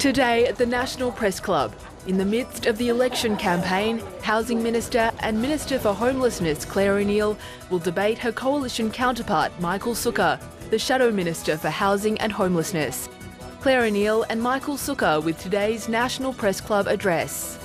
Today at the National Press Club, in the midst of the election campaign, Housing Minister and Minister for Homelessness Clare will debate her coalition counterpart Michael Sukkar, the Shadow Minister for Housing and Homelessness. Clare and Michael Sukkar with today's National Press Club address.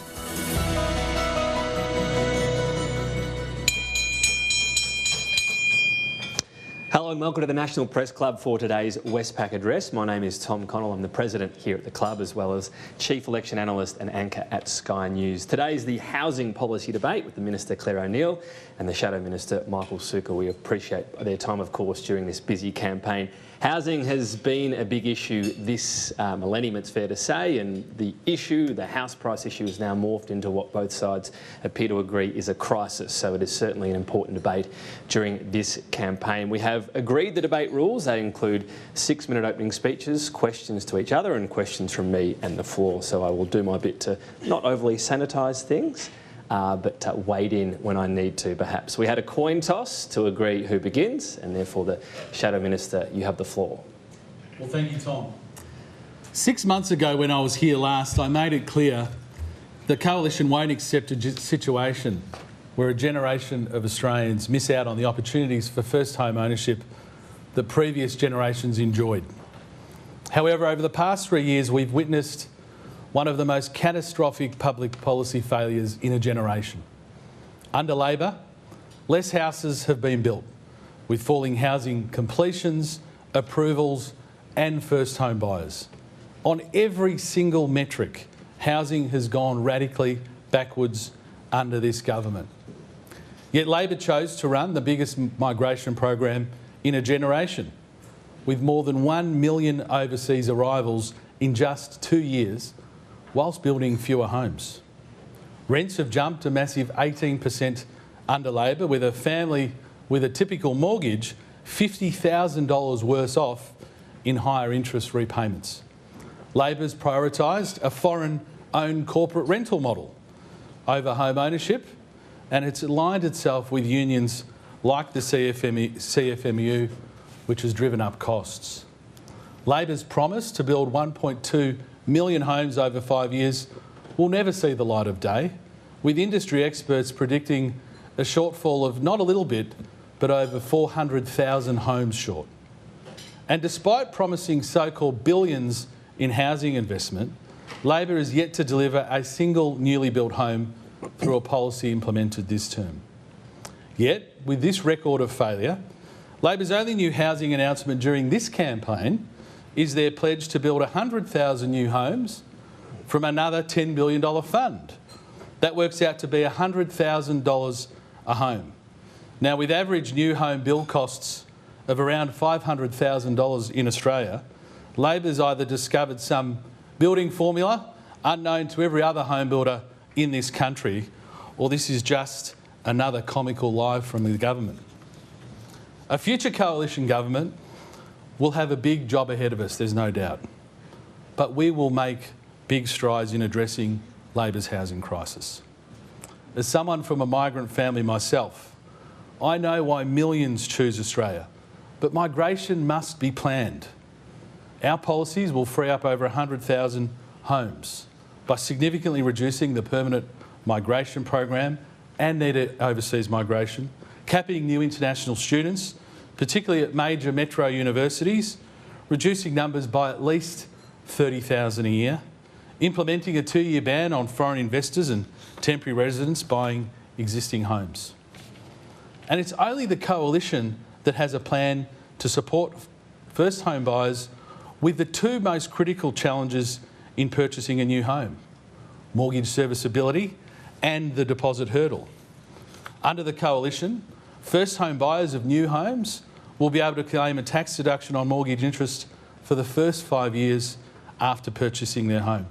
Hello and welcome to the National Press Club for today's Westpac address. My name is Tom Connell. I'm the President here at the club as well as Chief Election Analyst and Anchor at Sky News. Today is the housing policy debate with the Minister Clare and the Shadow Minister Michael Sukkar. We appreciate their time, of course, during this busy campaign. Housing has been a big issue this millennium, it's fair to say, and the issue, the house price issue, is now morphed into what both sides appear to agree is a crisis. So it is certainly an important debate during this campaign. We have agreed the debate rules. They include 6-minute opening speeches, questions to each other and questions from me and the floor. So I will do my bit to not overly sanitise things, but wade in when I need to, perhaps. We had a coin toss to agree who begins, and therefore the Shadow Minister, you have the floor. Well, thank you, Tom. 6 months ago when I was here last, I made it clear the Coalition won't accept a situation where a generation of Australians miss out on the opportunities for first home ownership that previous generations enjoyed. However, over the past 3 years, we've witnessed one of the most catastrophic public policy failures in a generation. Under Labor, less houses have been built, with falling housing completions, approvals and first home buyers. On every single metric, housing has gone radically backwards under this government. Yet Labor chose to run the biggest migration program in a generation, with more than 1 million overseas arrivals in just 2 years, whilst building fewer homes. Rents have jumped a massive 18% under Labor, with a family with a typical mortgage $50,000 worse off in higher interest repayments. Labor's prioritised a foreign-owned corporate rental model over home ownership, and it's aligned itself with unions like the CFMEU, which has driven up costs. Labor's promise to build 1.2 million homes over 5 years will never see the light of day, with industry experts predicting a shortfall of not a little bit, but over 400,000 homes short. And despite promising so-called billions in housing investment, Labor is yet to deliver a single newly built home through a policy implemented this term. Yet, with this record of failure, Labor's only new housing announcement during this campaign is their pledge to build 100,000 new homes from another $10 billion fund. That works out to be $100,000 a home. Now, with average new home build costs of around $500,000 in Australia, Labor's either discovered some building formula unknown to every other home builder in this country, or this is just another comical lie from the government. A future coalition government will have a big job ahead of us, there's no doubt. But we will make big strides in addressing Labor's housing crisis. As someone from a migrant family myself, I know why millions choose Australia, but migration must be planned. Our policies will free up over 100,000 homes by significantly reducing the permanent migration program and needed overseas migration, capping new international students, particularly at major metro universities, reducing numbers by at least 30,000 a year, implementing a 2-year ban on foreign investors and temporary residents buying existing homes. And it's only the Coalition that has a plan to support first home buyers with the two most critical challenges in purchasing a new home: mortgage serviceability and the deposit hurdle. Under the Coalition, first home buyers of new homes will be able to claim a tax deduction on mortgage interest for the first 5 years after purchasing their home.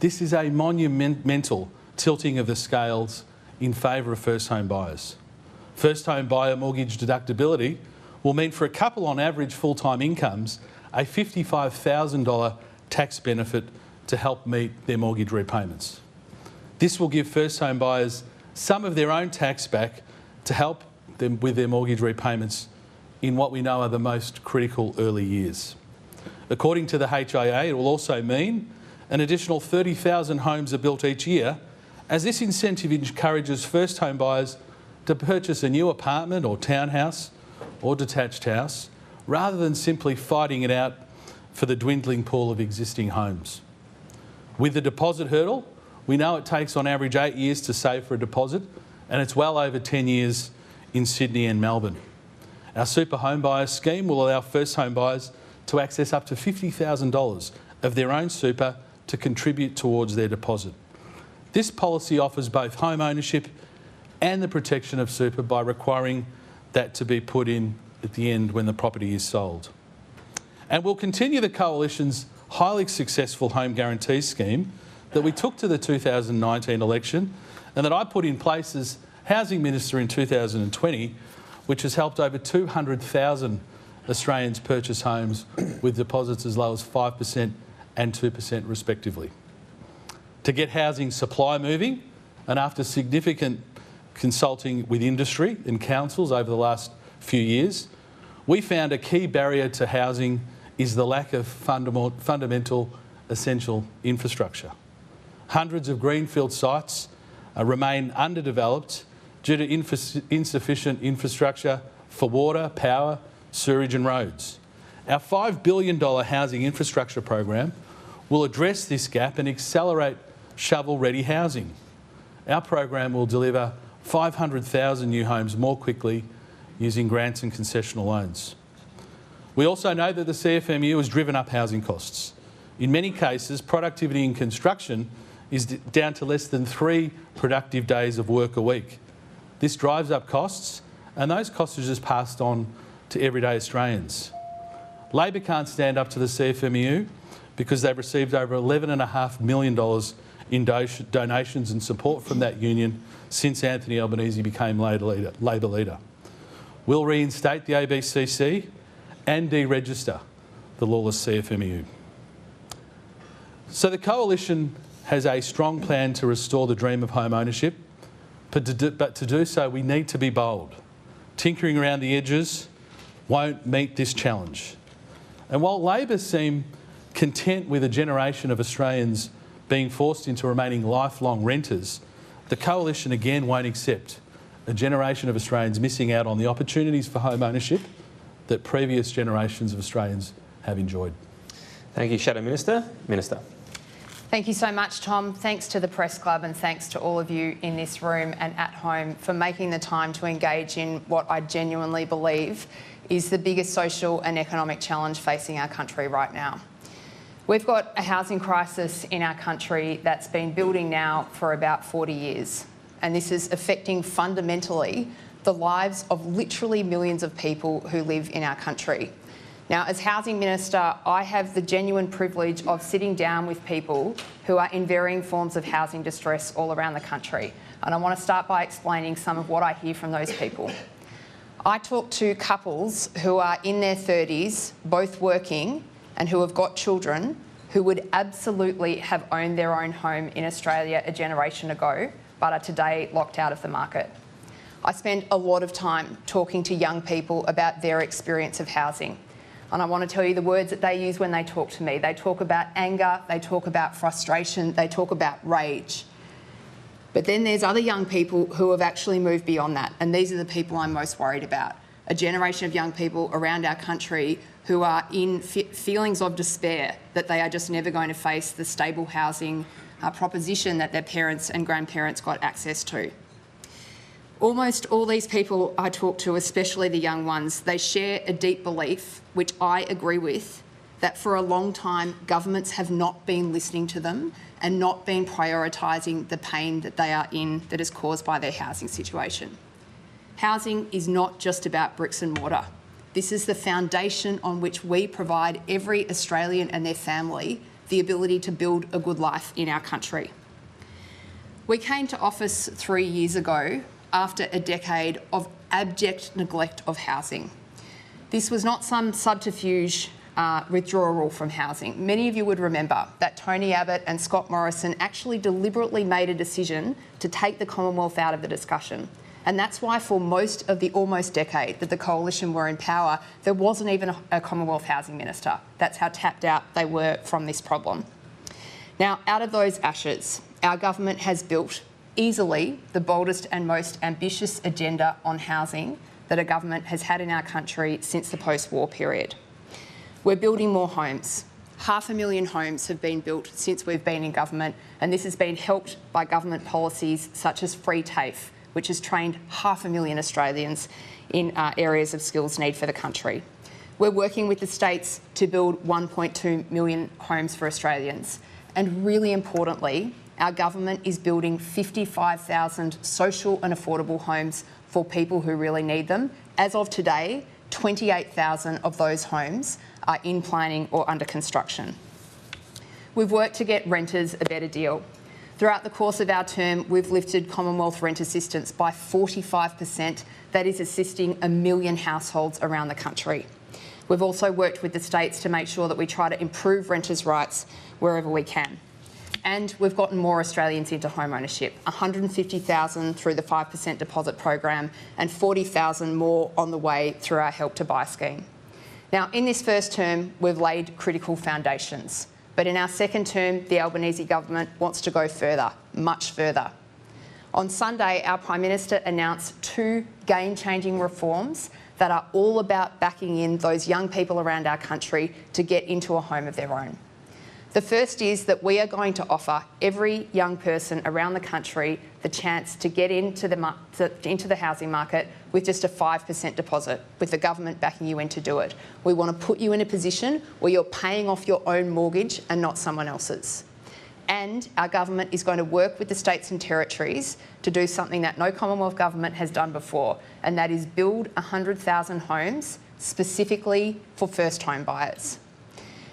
This is a monumental tilting of the scales in favour of first home buyers. First home buyer mortgage deductibility will mean for a couple on average full-time incomes a $55,000 tax benefit to help meet their mortgage repayments. This will give first home buyers some of their own tax back to help them with their mortgage repayments in what we know are the most critical early years. According to the HIA, it will also mean An additional 30,000 homes are built each year, as this incentive encourages first home buyers to purchase a new apartment or townhouse or detached house, rather than simply fighting it out for the dwindling pool of existing homes. With the deposit hurdle, we know it takes on average 8 years to save for a deposit, and it's well over 10 years in Sydney and Melbourne. Our super home buyer scheme will allow first home buyers to access up to $50,000 of their own super to contribute towards their deposit. This policy offers both home ownership and the protection of super by requiring that to be put in at the end when the property is sold. And we'll continue the Coalition's highly successful home guarantee scheme that we took to the 2019 election and that I put in place as Housing Minister in 2020, which has helped over 200,000 Australians purchase homes with deposits as low as 5% and 2% respectively. To get housing supply moving, and after significant consulting with industry and councils over the last few years, we found a key barrier to housing is the lack of fundamental essential infrastructure. Hundreds of greenfield sites remain underdeveloped due to insufficient infrastructure for water, power, sewerage and roads. Our $5 billion housing infrastructure program will address this gap and accelerate shovel-ready housing. Our program will deliver 500,000 new homes more quickly using grants and concessional loans. We also know that the CFMEU has driven up housing costs. In many cases, productivity in construction is down to less than 3 productive days of work a week. This drives up costs, and those costs are just passed on to everyday Australians. Labor can't stand up to the CFMEU because they've received over $11.5 million in donations and support from that union since Anthony Albanese became Labor leader. We'll reinstate the ABCC and deregister the lawless CFMEU. So the Coalition has a strong plan to restore the dream of home ownership, but to do so we need to be bold. Tinkering around the edges won't meet this challenge. And while Labor seem content with a generation of Australians being forced into remaining lifelong renters, the Coalition again won't accept a generation of Australians missing out on the opportunities for home ownership that previous generations of Australians have enjoyed. Thank you, Shadow Minister. Minister. Thank you so much, Tom. Thanks to the Press Club and thanks to all of you in this room and at home for making the time to engage in what I genuinely believe is the biggest social and economic challenge facing our country right now. We've got a housing crisis in our country that's been building now for about 40 years, and this is affecting fundamentally the lives of literally millions of people who live in our country. Now, as Housing Minister, I have the genuine privilege of sitting down with people who are in varying forms of housing distress all around the country. And I want to start by explaining some of what I hear from those people. I talk to couples who are in their 30s, both working, and who have got children who would absolutely have owned their own home in Australia a generation ago, but are today locked out of the market. I spend a lot of time talking to young people about their experience of housing. And I want to tell you the words that they use when they talk to me. They talk about anger, they talk about frustration, they talk about rage. But then there's other young people who have actually moved beyond that, and these are the people I'm most worried about. A generation of young people around our country who are in feelings of despair that they are just never going to face the stable housing proposition that their parents and grandparents got access to. Almost all these people I talk to, especially the young ones, they share a deep belief, which I agree with, that for a long time governments have not been listening to them and not been prioritising the pain that they are in that is caused by their housing situation. Housing is not just about bricks and mortar. This is the foundation on which we provide every Australian and their family the ability to build a good life in our country. We came to office 3 years ago after a decade of abject neglect of housing. This was not some subterfuge withdrawal from housing. Many of you would remember that Tony Abbott and Scott Morrison actually deliberately made a decision to take the Commonwealth out of the discussion. And that's why for most of the almost decade that the Coalition were in power, there wasn't even a Commonwealth Housing Minister. That's how tapped out they were from this problem. Now, out of those ashes, our government has built easily the boldest and most ambitious agenda on housing that a government has had in our country since the post-war period. We're building more homes. 500,000 homes have been built since we've been in government, and this has been helped by government policies such as free TAFE, which has trained 500,000 Australians in areas of skills need for the country. We're working with the states to build 1.2 million homes for Australians. And really importantly, our government is building 55,000 social and affordable homes for people who really need them. As of today, 28,000 of those homes are in planning or under construction. We've worked to get renters a better deal. Throughout the course of our term, we've lifted Commonwealth rent assistance by 45%. That is assisting 1 million households around the country. We've also worked with the states to make sure that we try to improve renters' rights wherever we can. And we've gotten more Australians into home ownership, 150,000 through the 5% deposit program and 40,000 more on the way through our Help to Buy scheme. Now, in this first term, we've laid critical foundations. But in our second term, the Albanese government wants to go further, much further. On Sunday, our Prime Minister announced 2 game-changing reforms that are all about backing in those young people around our country to get into a home of their own. The first is that we are going to offer every young person around the country the chance to get into the housing market with just a 5% deposit, with the government backing you in to do it. We want to put you in a position where you're paying off your own mortgage and not someone else's. And our government is going to work with the states and territories to do something that no Commonwealth government has done before, and that is build 100,000 homes specifically for first home buyers.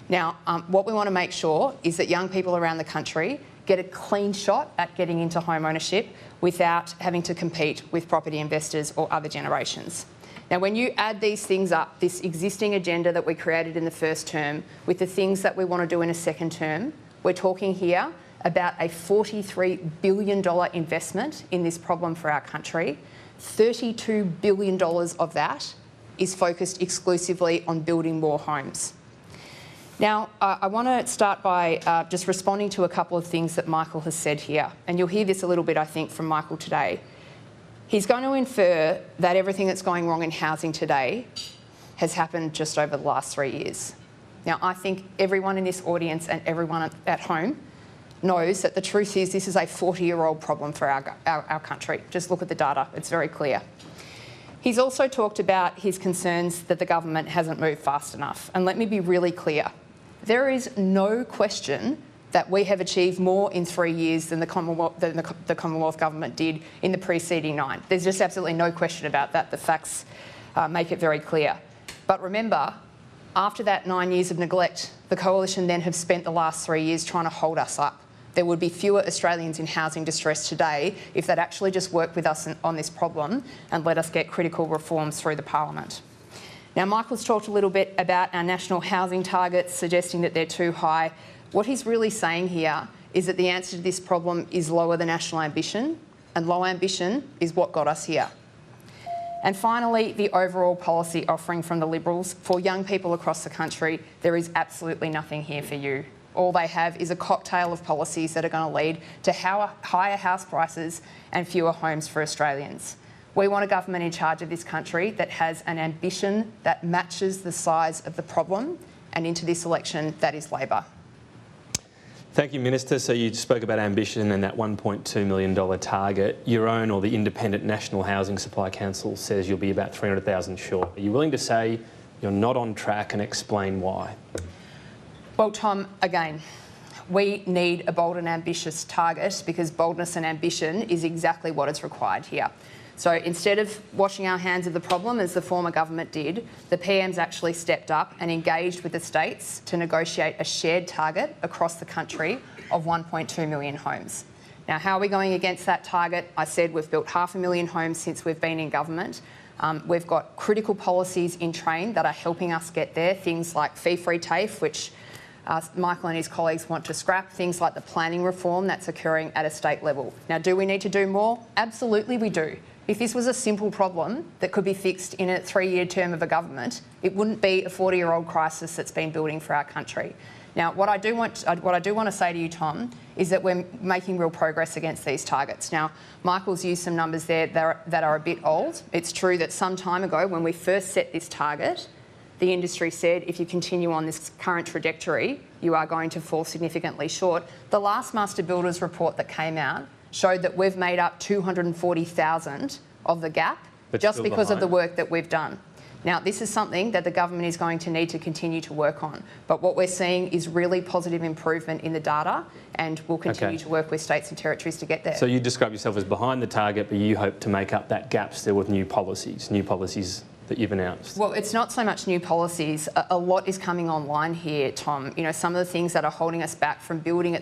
Now, what we want to make sure is that young people around the country get a clean shot at getting into home ownership without having to compete with property investors or other generations. Now, when you add these things up, this existing agenda that we created in the first term with the things that we want to do in a second term, we're talking here about a $43 billion investment in this problem for our country. $32 billion of that is focused exclusively on building more homes. Now, I want to start by just responding to a couple of things that Michael has said here. And you'll hear this a little bit, I think, from Michael today. He's going to infer that everything that's going wrong in housing today has happened just over the last 3 years. Now, I think everyone in this audience and everyone at home knows that the truth is this is a 40-year-old problem for our country. Just look at the data, it's very clear. He's also talked about his concerns that the government hasn't moved fast enough. And let me be really clear. There is no question that we have achieved more in 3 years than the Commonwealth government did in the preceding 9. There's just absolutely no question about that. The facts make it very clear. But remember, after that 9 years of neglect, the Coalition then have spent the last 3 years trying to hold us up. There would be fewer Australians in housing distress today if they'd actually just worked with us on this problem and let us get critical reforms through the Parliament. Now, Michael's talked a little bit about our national housing targets, suggesting that they're too high. What he's really saying here is that the answer to this problem is lower than national ambition, and low ambition is what got us here. And finally, the overall policy offering from the Liberals. For young people across the country, there is absolutely nothing here for you. All they have is a cocktail of policies that are going to lead to higher house prices and fewer homes for Australians. We want a government in charge of this country that has an ambition that matches the size of the problem, and into this election, that is Labor. Thank you, Minister. So you spoke about ambition and that $1.2 million target. Your own or the independent National Housing Supply Council says you'll be about 300,000 short. Are you willing to say you're not on track and explain why? Well, Tom, again, we need a bold and ambitious target because boldness and ambition is exactly what is required here. So instead of washing our hands of the problem, as the former government did, the PM's actually stepped up and engaged with the states to negotiate a shared target across the country of 1.2 million homes. Now, how are we going against that target? I said we've built 500,000 homes since we've been in government. We've got critical policies in train that are helping us get there, things like fee-free TAFE, which Michael and his colleagues want to scrap, things like the planning reform that's occurring at a state level. Now, do we need to do more? Absolutely we do. If this was a simple problem that could be fixed in a 3-year term of a government, it wouldn't be a 40-year-old crisis that's been building for our country. Now, what I do want to say to you, Tom, is that we're making real progress against these targets. Now, Michael's used some numbers there that are a bit old. It's true that some time ago, when we first set this target, the industry said if you continue on this current trajectory, you are going to fall significantly short. The last Master Builders report that came out showed that we've made up 240,000 of the gap just because of the work that we've done. Now, this is something that the government is going to need to continue to work on. But what we're seeing is really positive improvement in the data, and we'll continue to work with states and territories to get there. So you describe yourself as behind the target, but you hope to make up that gap still with new policies that you've announced. Well, it's not so much new policies. A lot is coming online here, Tom. You know, some of the things that are holding us back from building at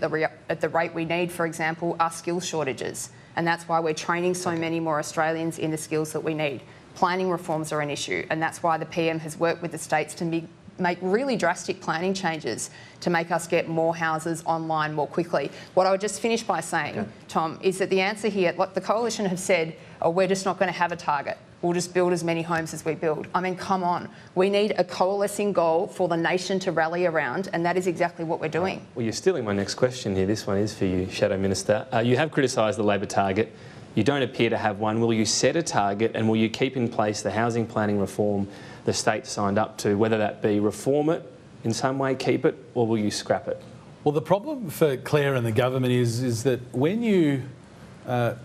the rate we need, for example, are skills shortages. And that's why we're training so many more Australians in the skills that we need. Planning reforms are an issue, and that's why the PM has worked with the states to make really drastic planning changes to make us get more houses online more quickly. What I would just finish by saying, Tom, is that the answer here, like the Coalition have said, oh, we're just not going to have a target. We'll just build as many homes as we build. I mean, come on. We need a coalescing goal for the nation to rally around, and that is exactly what we're doing. Well, you're stealing my next question here. This one is for you, Shadow Minister. You have criticised the Labor target. You don't appear to have one. Will you set a target, and will you keep in place the housing planning reform the state signed up to, whether that be reform it in some way, keep it, or will you scrap it? Well, the problem for Clare and the government is that when you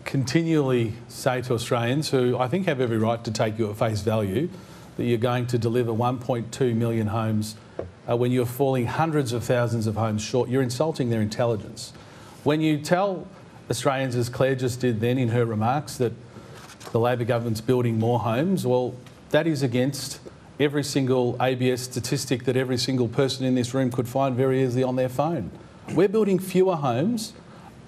continually say to Australians, who I think have every right to take you at face value, that you're going to deliver 1.2 million homes when you're falling hundreds of thousands of homes short, you're insulting their intelligence. When you tell Australians, as Clare just did then in her remarks, that the Labor government's building more homes, well, that is against every single ABS statistic that every single person in this room could find very easily on their phone. We're building fewer homes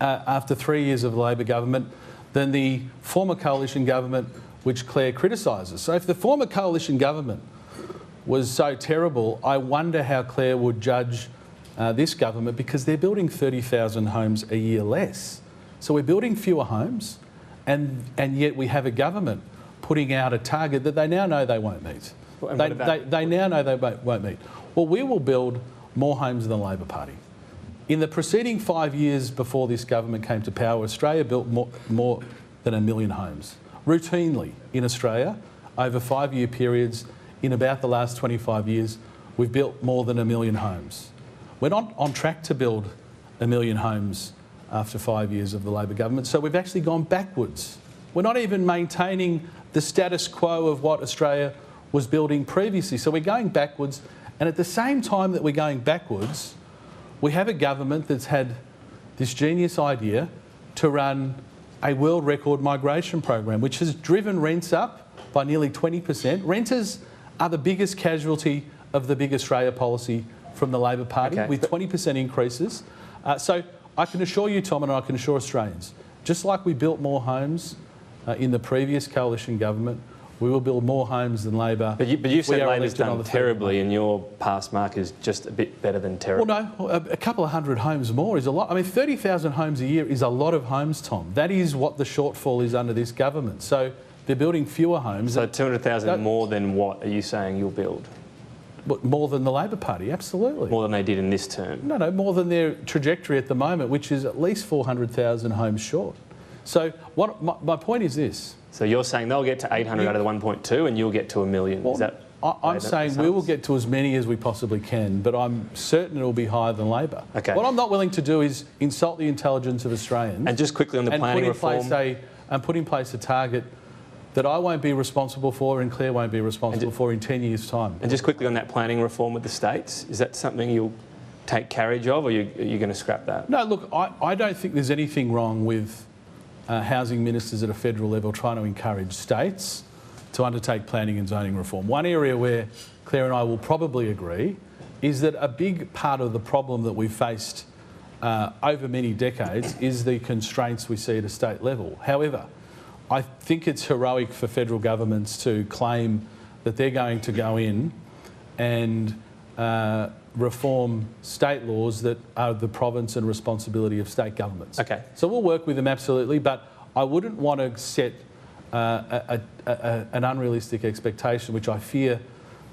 after 3 years of the Labor government than the former coalition government, which Clare criticises. So if the former coalition government was so terrible, I wonder how Clare would judge this government, because they're building 30,000 homes a year less. So we're building fewer homes, and yet we have a government putting out a target that they now know they won't meet. They now know they won't meet. Well, we will build more homes than the Labor Party. In the preceding 5 years before this government came to power, Australia built more than 1 million homes. Routinely in Australia, over 5-year periods, in about the last 25 years, we've built more than 1 million homes. We're not on track to build 1 million homes after 5 years of the Labor government, so we've actually gone backwards. We're not even maintaining the status quo of what Australia was building previously, so we're going backwards, and at the same time that we're going backwards, we have a government that's had this genius idea to run a world record migration program, which has driven rents up by nearly 20%. Renters are the biggest casualty of the Big Australia policy from the Labor Party, with 20% increases. So I can assure you, Tom, and I can assure Australians, just like we built more homes in the previous coalition government, we will build more homes than Labor. But you said Labor's done terribly, and your past mark is just a bit better than terrible. Well, no, a couple of hundred homes more is a lot. I mean, 30,000 homes a year is a lot of homes, Tom. That is what the shortfall is under this government. So they're building fewer homes. So 200,000 more than what are you saying you'll build? More than the Labor Party, absolutely. More than they did in this term? No, more than their trajectory at the moment, which is at least 400,000 homes short. So my point is this. So you're saying they'll get to 800 out of the 1.2 and you'll get to 1 million? Well, is that I'm saying we will get to as many as we possibly can, but I'm certain it will be higher than Labor. Okay. What I'm not willing to do is insult the intelligence of Australians. And just quickly on the planning reform. And put in place a target that I won't be responsible for and Clare won't be responsible for in 10 years' time. And just quickly on that planning reform with the states, is that something you'll take carriage of, or are you going to scrap that? No, look, I don't think there's anything wrong with housing ministers at a federal level trying to encourage states to undertake planning and zoning reform. One area where Clare and I will probably agree is that a big part of the problem that we've faced over many decades is the constraints we see at a state level. However, I think it's heroic for federal governments to claim that they're going to go in and reform state laws that are the province and responsibility of state governments. Okay. So we'll work with them, absolutely, but I wouldn't want to set an unrealistic expectation, which I fear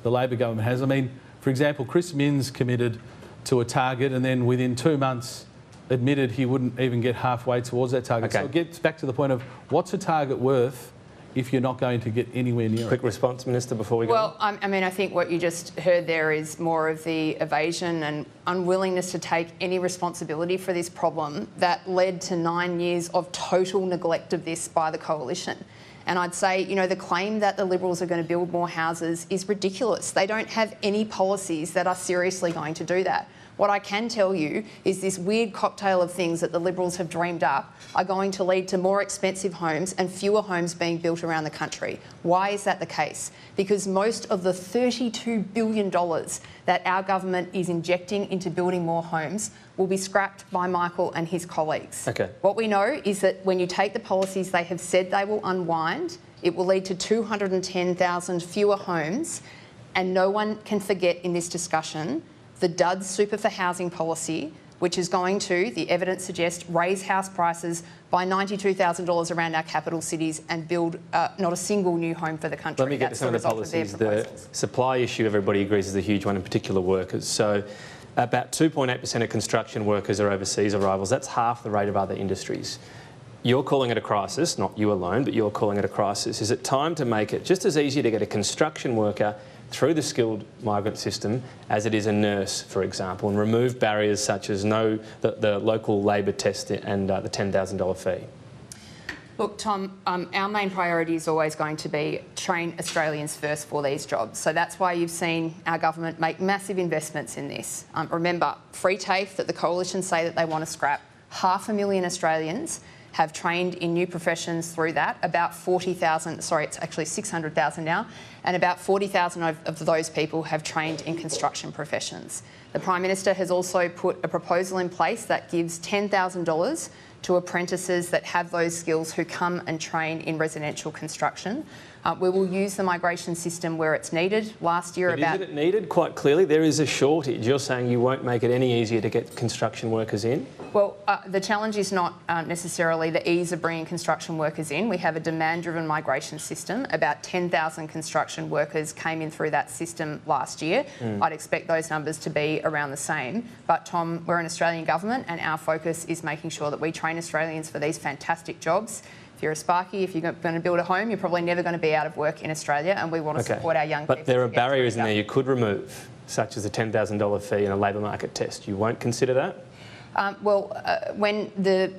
the Labor government has. I mean, for example, Chris Minns committed to a target, and then within 2 months admitted he wouldn't even get halfway towards that target. Okay. So it gets back to the point of what's a target worth if you're not going to get anywhere near Quick it? response, Minister, before we go. Well, I mean, I think what you just heard there is more of the evasion and unwillingness to take any responsibility for this problem that led to 9 years of total neglect of this by the coalition. And I'd say, you know, the claim that the Liberals are going to build more houses is ridiculous. They don't have any policies that are seriously going to do that. What I can tell you is this weird cocktail of things that the Liberals have dreamed up are going to lead to more expensive homes and fewer homes being built around the country. Why is that the case? Because most of the $32 billion that our government is injecting into building more homes will be scrapped by Michael and his colleagues. Okay. What we know is that when you take the policies they have said they will unwind, it will lead to 210,000 fewer homes, and no one can forget in this discussion the dud super for housing policy, which is going to, the evidence suggests, raise house prices by $92,000 around our capital cities and build not a single new home for the country. Let me get to some of the policies. The supply issue, everybody agrees, is a huge one, in particular workers. So about 2.8% of construction workers are overseas arrivals. That's half the rate of other industries. You're calling it a crisis, not you alone, but you're calling it a crisis. Is it time to make it just as easy to get a construction worker through the skilled migrant system as it is a nurse, for example, and remove barriers such as the local labour test and the $10,000 fee? Look, Tom, our main priority is always going to be train Australians first for these jobs. So that's why you've seen our government make massive investments in this. Remember, free TAFE that the coalition say that they want to scrap, 500,000 Australians have trained in new professions through that. About 40,000, sorry, it's actually 600,000 now, and about 40,000 of those people have trained in construction professions. The Prime Minister has also put a proposal in place that gives $10,000 to apprentices that have those skills who come and train in residential construction. We will use the migration system where it's needed. Last year, but isn't it needed? Quite clearly, there is a shortage. You're saying you won't make it any easier to get construction workers in? Well, the challenge is not necessarily the ease of bringing construction workers in. We have a demand-driven migration system. About 10,000 construction workers came in through that system last year. I'd expect those numbers to be around the same. But, Tom, we're an Australian government and our focus is making sure that we train Australians for these fantastic jobs. If you're a Sparky, if you're going to build a home, you're probably never going to be out of work in Australia, and we want to support our young people. But there are barriers in there you could remove, such as a $10,000 fee and a labour market test. You won't consider that? When the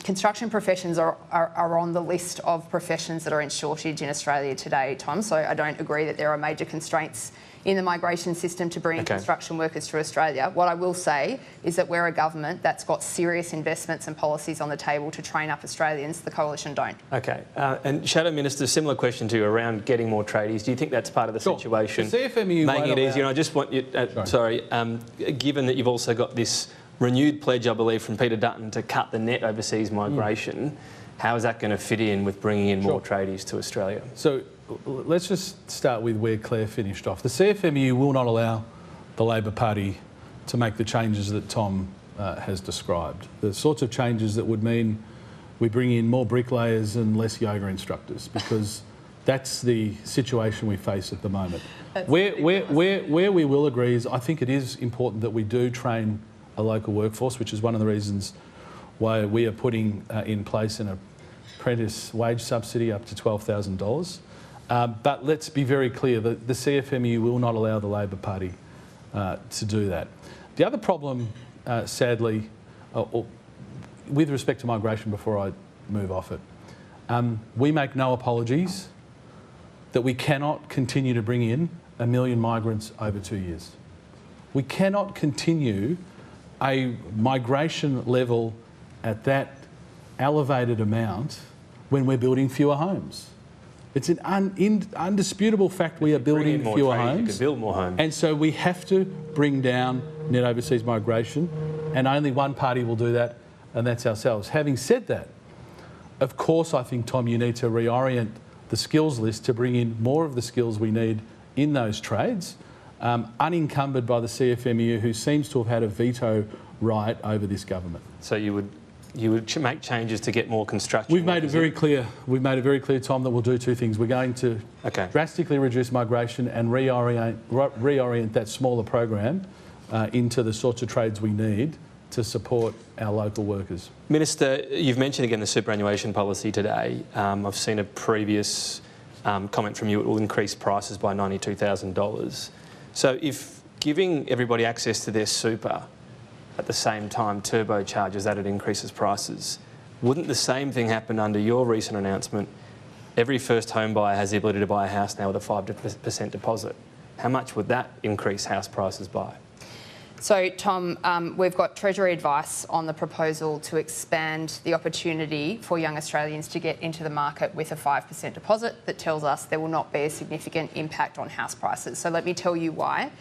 construction professions are on the list of professions that are in shortage in Australia today, Tom, so I don't agree that there are major constraints in the migration system to bring construction workers to Australia. What I will say is that we're a government that's got serious investments and policies on the table to train up Australians. The coalition don't. Okay. And Shadow Minister, similar question to you around getting more tradies. Do you think that's part of the situation? The CFMEU making it easier. And I just want you, given that you've also got this renewed pledge, I believe, from Peter Dutton to cut the net overseas migration, how is that going to fit in with bringing in more tradies to Australia? So let's just start with where Clare finished off. The CFMEU will not allow the Labor Party to make the changes that Tom has described. The sorts of changes that would mean we bring in more bricklayers and less yoga instructors, because that's the situation we face at the moment. Where we will agree is I think it is important that we do train a local workforce, which is one of the reasons why we are putting in place an apprentice wage subsidy up to $12,000. But let's be very clear that the CFMEU will not allow the Labor Party to do that. The other problem, sadly, with respect to migration, before I move off it, we make no apologies that we cannot continue to bring in 1 million migrants over 2 years. We cannot continue a migration level at that elevated amount when we're building fewer homes. It's an undisputable fact we are building fewer homes. You could build more homes. And so we have to bring down net overseas migration, and only one party will do that, and that's ourselves. Having said that, of course, I think, Tom, you need to reorient the skills list to bring in more of the skills we need in those trades, unencumbered by the CFMEU, who seems to have had a veto right over this government. So you would make changes to get more construction? We've made it very clear, Tom, that we'll do two things. We're going to drastically reduce migration and reorient that smaller program into the sorts of trades we need to support our local workers. Minister, you've mentioned again the superannuation policy today. I've seen a previous comment from you, it will increase prices by $92,000. So if giving everybody access to their super at the same time turbocharges that, it increases prices, wouldn't the same thing happen under your recent announcement? Every first home buyer has the ability to buy a house now with a 5% deposit. How much would that increase house prices by? So, Tom, we've got Treasury advice on the proposal to expand the opportunity for young Australians to get into the market with a 5% deposit that tells us there will not be a significant impact on house prices. So let me tell you why.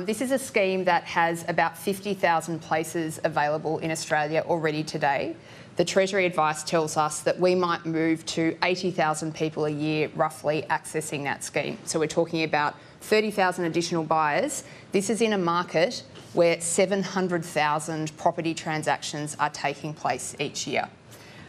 This is a scheme that has about 50,000 places available in Australia already today. The Treasury advice tells us that we might move to 80,000 people a year roughly accessing that scheme. So we're talking about 30,000 additional buyers. This is in a market where 700,000 property transactions are taking place each year.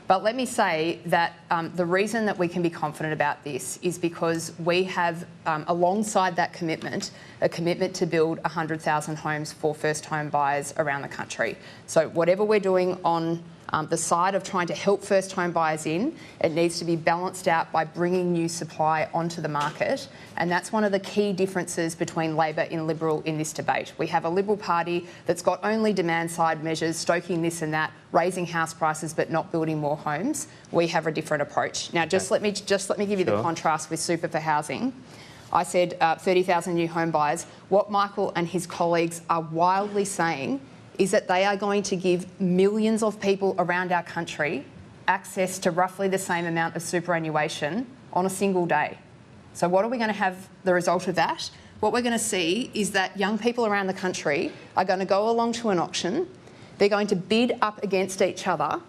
But let me say that the reason that we can be confident about this is because we have, alongside that commitment, a commitment to build 100,000 homes for first home buyers around the country. So whatever we're doing on the side of trying to help first home buyers in, it needs to be balanced out by bringing new supply onto the market. And that's one of the key differences between Labor and Liberal in this debate. We have a Liberal Party that's got only demand side measures, stoking this and that, raising house prices but not building more homes. We have a different approach. Now, just let me give you the contrast with super for housing. I said 30,000 new home buyers. What Michael and his colleagues are wildly saying is that they are going to give millions of people around our country access to roughly the same amount of superannuation on a single day. So what are we going to have the result of that? What we're going to see is that young people around the country are going to go along to an auction, they're going to bid up against each other,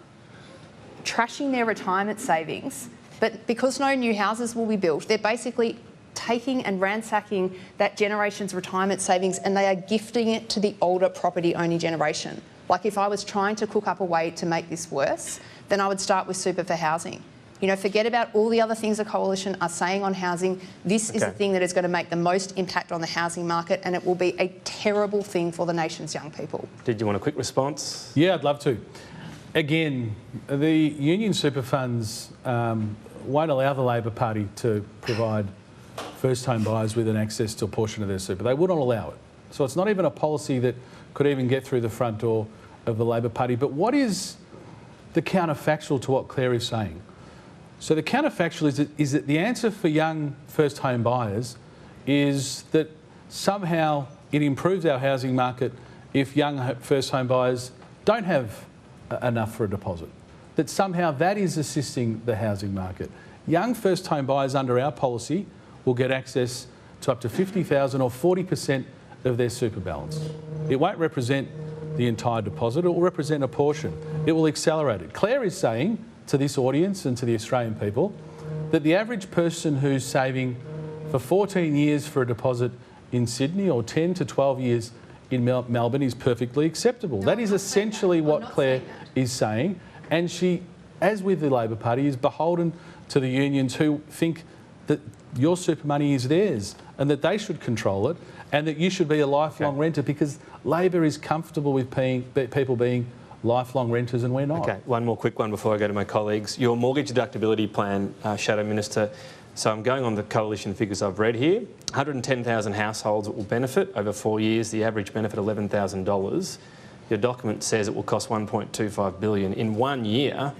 trashing their retirement savings, but because no new houses will be built, they're basically taking and ransacking that generation's retirement savings and they are gifting it to the older property-owning generation. Like if I was trying to cook up a way to make this worse, then I would start with super for housing. You know, forget about all the other things the Coalition are saying on housing. This is the thing that is going to make the most impact on the housing market, and it will be a terrible thing for the nation's young people. Did you want a quick response? Yeah, I'd love to. Again, the union super funds won't allow the Labor Party to provide first home buyers with an access to a portion of their super. They would not allow it. So it's not even a policy that could even get through the front door of the Labor Party. But what is the counterfactual to what Clare is saying? So the counterfactual is that the answer for young first home buyers is that somehow it improves our housing market if young first home buyers don't have enough for a deposit. That somehow that is assisting the housing market. Young first home buyers under our policy will get access to up to 50,000 or 40% of their super balance. It won't represent the entire deposit, it will represent a portion. It will accelerate it. Clare is saying to this audience and to the Australian people that the average person who's saving for 14 years for a deposit in Sydney or 10 to 12 years in Melbourne is perfectly acceptable. That is essentially what Clare is saying. And she, as with the Labor Party, is beholden to the unions who think that your super money is theirs and that they should control it and that you should be a lifelong renter, because Labor is comfortable with people being lifelong renters and we're not. Okay, one more quick one before I go to my colleagues. Your mortgage deductibility plan, Shadow Minister, so I'm going on the Coalition figures I've read here. 110,000 households will benefit over 4 years, the average benefit $11,000. Your document says it will cost $1.25 billion. In 1 year,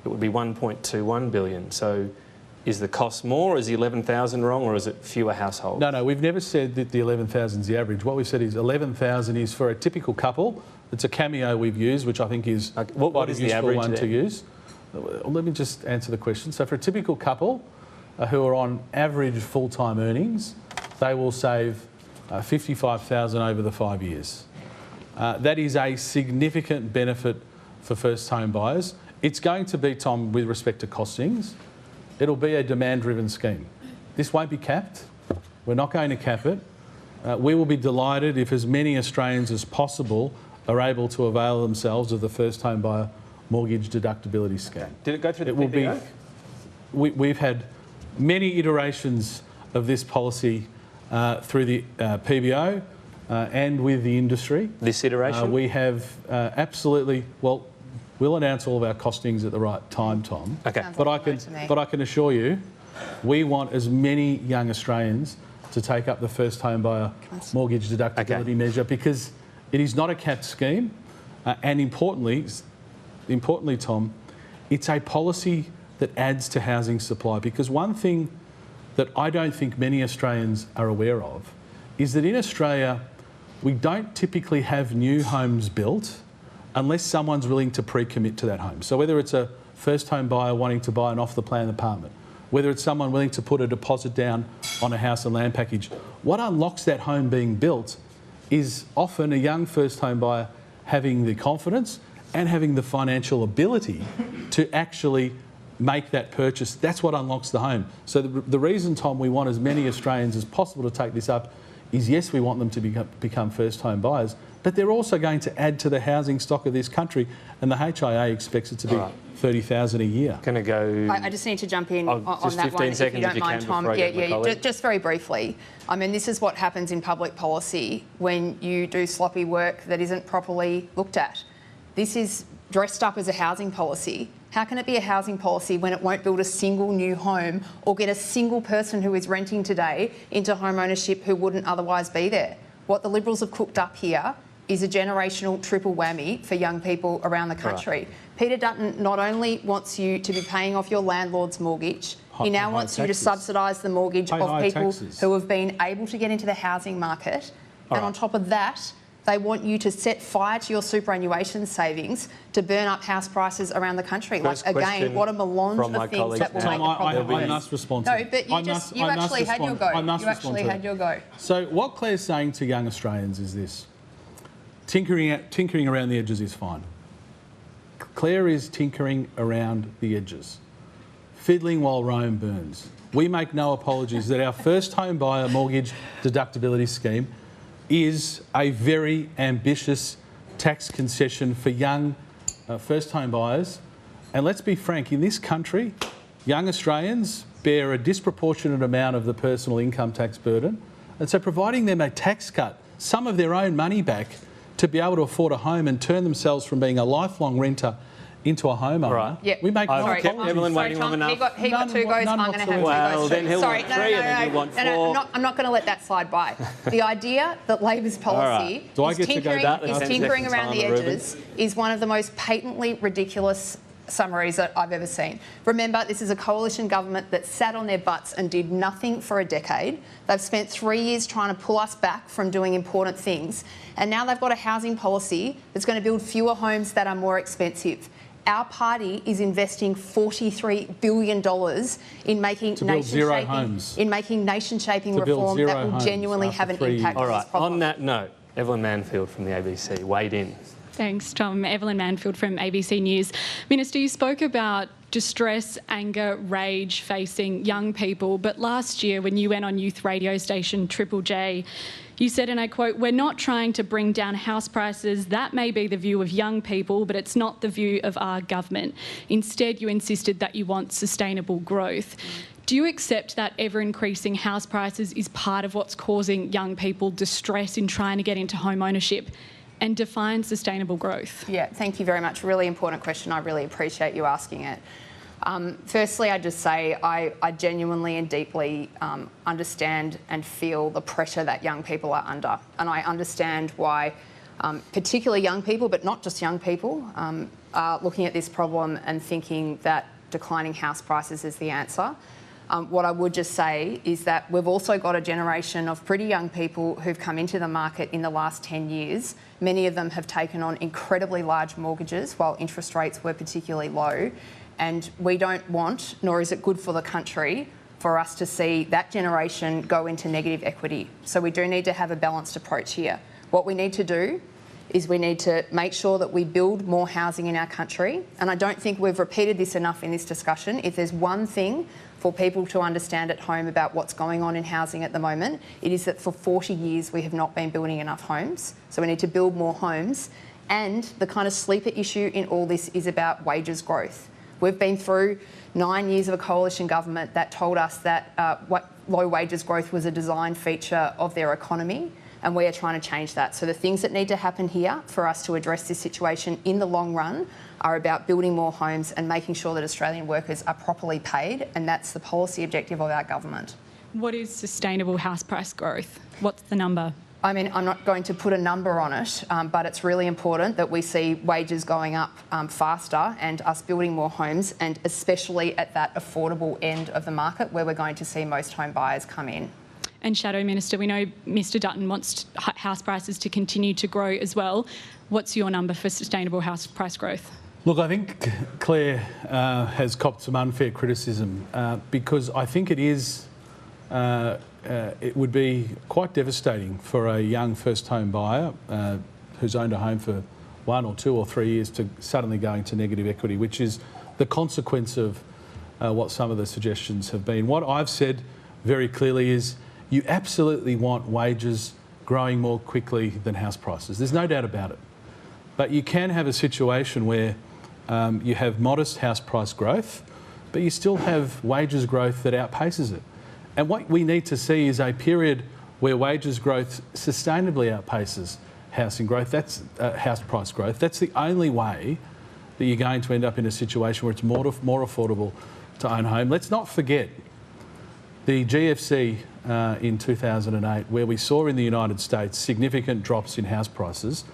it would be $1.21 billion. So is the cost more, is the 11,000 wrong, or is it fewer households? No, we've never said that the 11,000 is the average. What we've said is 11,000 is for a typical couple. It's a cameo we've used, which I think is what is the average one to use. Let me just answer the question. So for a typical couple who are on average full-time earnings, they will save $55,000 over the 5 years. That is a significant benefit for first home buyers. It's going to be, Tom, with respect to costings, it'll be a demand-driven scheme. This won't be capped. We're not going to cap it. We will be delighted if as many Australians as possible are able to avail themselves of the first home buyer mortgage deductibility scheme. Did it go through the PBO? We've had many iterations of this policy through the PBO. and with the industry. This iteration? We have absolutely, well, we'll announce all of our costings at the right time, Tom. Okay. But I can assure you, we want as many young Australians to take up the first home buyer mortgage deductibility measure, because it is not a capped scheme, and importantly, Tom, it's a policy that adds to housing supply. Because one thing that I don't think many Australians are aware of is that in Australia, we don't typically have new homes built unless someone's willing to pre-commit to that home. So whether it's a first home buyer wanting to buy an off-the-plan apartment, whether it's someone willing to put a deposit down on a house and land package, what unlocks that home being built is often a young first home buyer having the confidence and having the financial ability to actually make that purchase. That's what unlocks the home. So the reason, Tom, we want as many Australians as possible to take this up is, yes, we want them to become first home buyers, but they're also going to add to the housing stock of this country, and the HIA expects it to be 30,000 a year. Going to go... I just need to jump in on just that 15 one, seconds if you don't mind, Tom. Yeah, just very briefly. I mean, this is what happens in public policy when you do sloppy work that isn't properly looked at. This is dressed up as a housing policy. How can it be a housing policy when it won't build a single new home or get a single person who is renting today into home ownership who wouldn't otherwise be there? What the Liberals have cooked up here is a generational triple whammy for young people around the country. Right. Peter Dutton not only wants you to be paying off your landlord's mortgage, he now wants you to subsidise the mortgage of people who have been able to get into the housing market. And on top of that, they want you to set fire to your superannuation savings to burn up house prices around the country. First like, again, what a melange of things that will make the problem I must respond to No, but you actually had your go. You actually had your go. So what Clare's saying to young Australians is this. Tinkering around the edges is fine. Clare is tinkering around the edges. Fiddling while Rome burns. We make no apologies that our first home buyer mortgage deductibility scheme is a very ambitious tax concession for young first home buyers. And let's be frank, in this country, young Australians bear a disproportionate amount of the personal income tax burden. And so providing them a tax cut, some of their own money back, to be able to afford a home and turn themselves from being a lifelong renter into a homeowner. Right. Yep. We make no kept Evelyn waiting long enough. He got two goes. I'm going to have two goes. Well, then he'll want three and then you want four. I'm not going to let that slide by. The idea that Labor's policy is tinkering around the edges is one of the most patently ridiculous summaries that I've ever seen. Remember, this is a coalition government that sat on their butts and did nothing for a decade. They've spent 3 years trying to pull us back from doing important things. And now they've got a housing policy that's going to build fewer homes that are more expensive. Our party is investing $43 billion in making nation-shaping reform that will genuinely have an impact on this problem. On that note, Evelyn Manfield from the ABC weighed in. Thanks, Tom. Evelyn Manfield from ABC News. Minister, you spoke about distress, anger, rage facing young people, but last year when you went on youth radio station Triple J, you said, and I quote, "We're not trying to bring down house prices. That may be the view of young people, but it's not the view of our government." Instead, you insisted that you want sustainable growth. Do you accept that ever-increasing house prices is part of what's causing young people distress in trying to get into home ownership? And define sustainable growth? Yeah, thank you very much. Really important question. I really appreciate you asking it. Firstly, I just say I genuinely and deeply understand and feel the pressure that young people are under. And I understand why particularly young people, but not just young people, are looking at this problem and thinking that declining house prices is the answer. What I would just say is that we've also got a generation of pretty young people who've come into the market in the last 10 years. Many of them have taken on incredibly large mortgages while interest rates were particularly low. And we don't want, nor is it good for the country, for us to see that generation go into negative equity. So we do need to have a balanced approach here. What we need to do is we need to make sure that we build more housing in our country. And I don't think we've repeated this enough in this discussion. If there's one thing for people to understand at home about what's going on in housing at the moment, it is that for 40 years we have not been building enough homes. So we need to build more homes. And the kind of sleeper issue in all this is about wages growth. We've been through 9 years of a coalition government that told us that low wages growth was a design feature of their economy. and we are trying to change that. So the things that need to happen here for us to address this situation in the long run are about building more homes and making sure that Australian workers are properly paid, and that's the policy objective of our government. What is sustainable house price growth? What's the number? I mean, I'm not going to put a number on it, but it's really important that we see wages going up faster and us building more homes, and especially at that affordable end of the market where we're going to see most home buyers come in. And Shadow Minister, we know Mr Dutton wants house prices to continue to grow as well. What's your number for sustainable house price growth? Look, I think Clare has copped some unfair criticism because I think it would be quite devastating for a young first home buyer who's owned a home for 1 or 2 or 3 years to suddenly go into negative equity, which is the consequence of what some of the suggestions have been. What I've said very clearly is you absolutely want wages growing more quickly than house prices. There's no doubt about it. But you can have a situation where you have modest house price growth, but you still have wages growth that outpaces it. And what we need to see is a period where wages growth sustainably outpaces housing growth. That's house price growth. That's the only way that you're going to end up in a situation where it's more affordable to own a home. Let's not forget the GFC in 2008, where we saw in the United States significant drops in house prices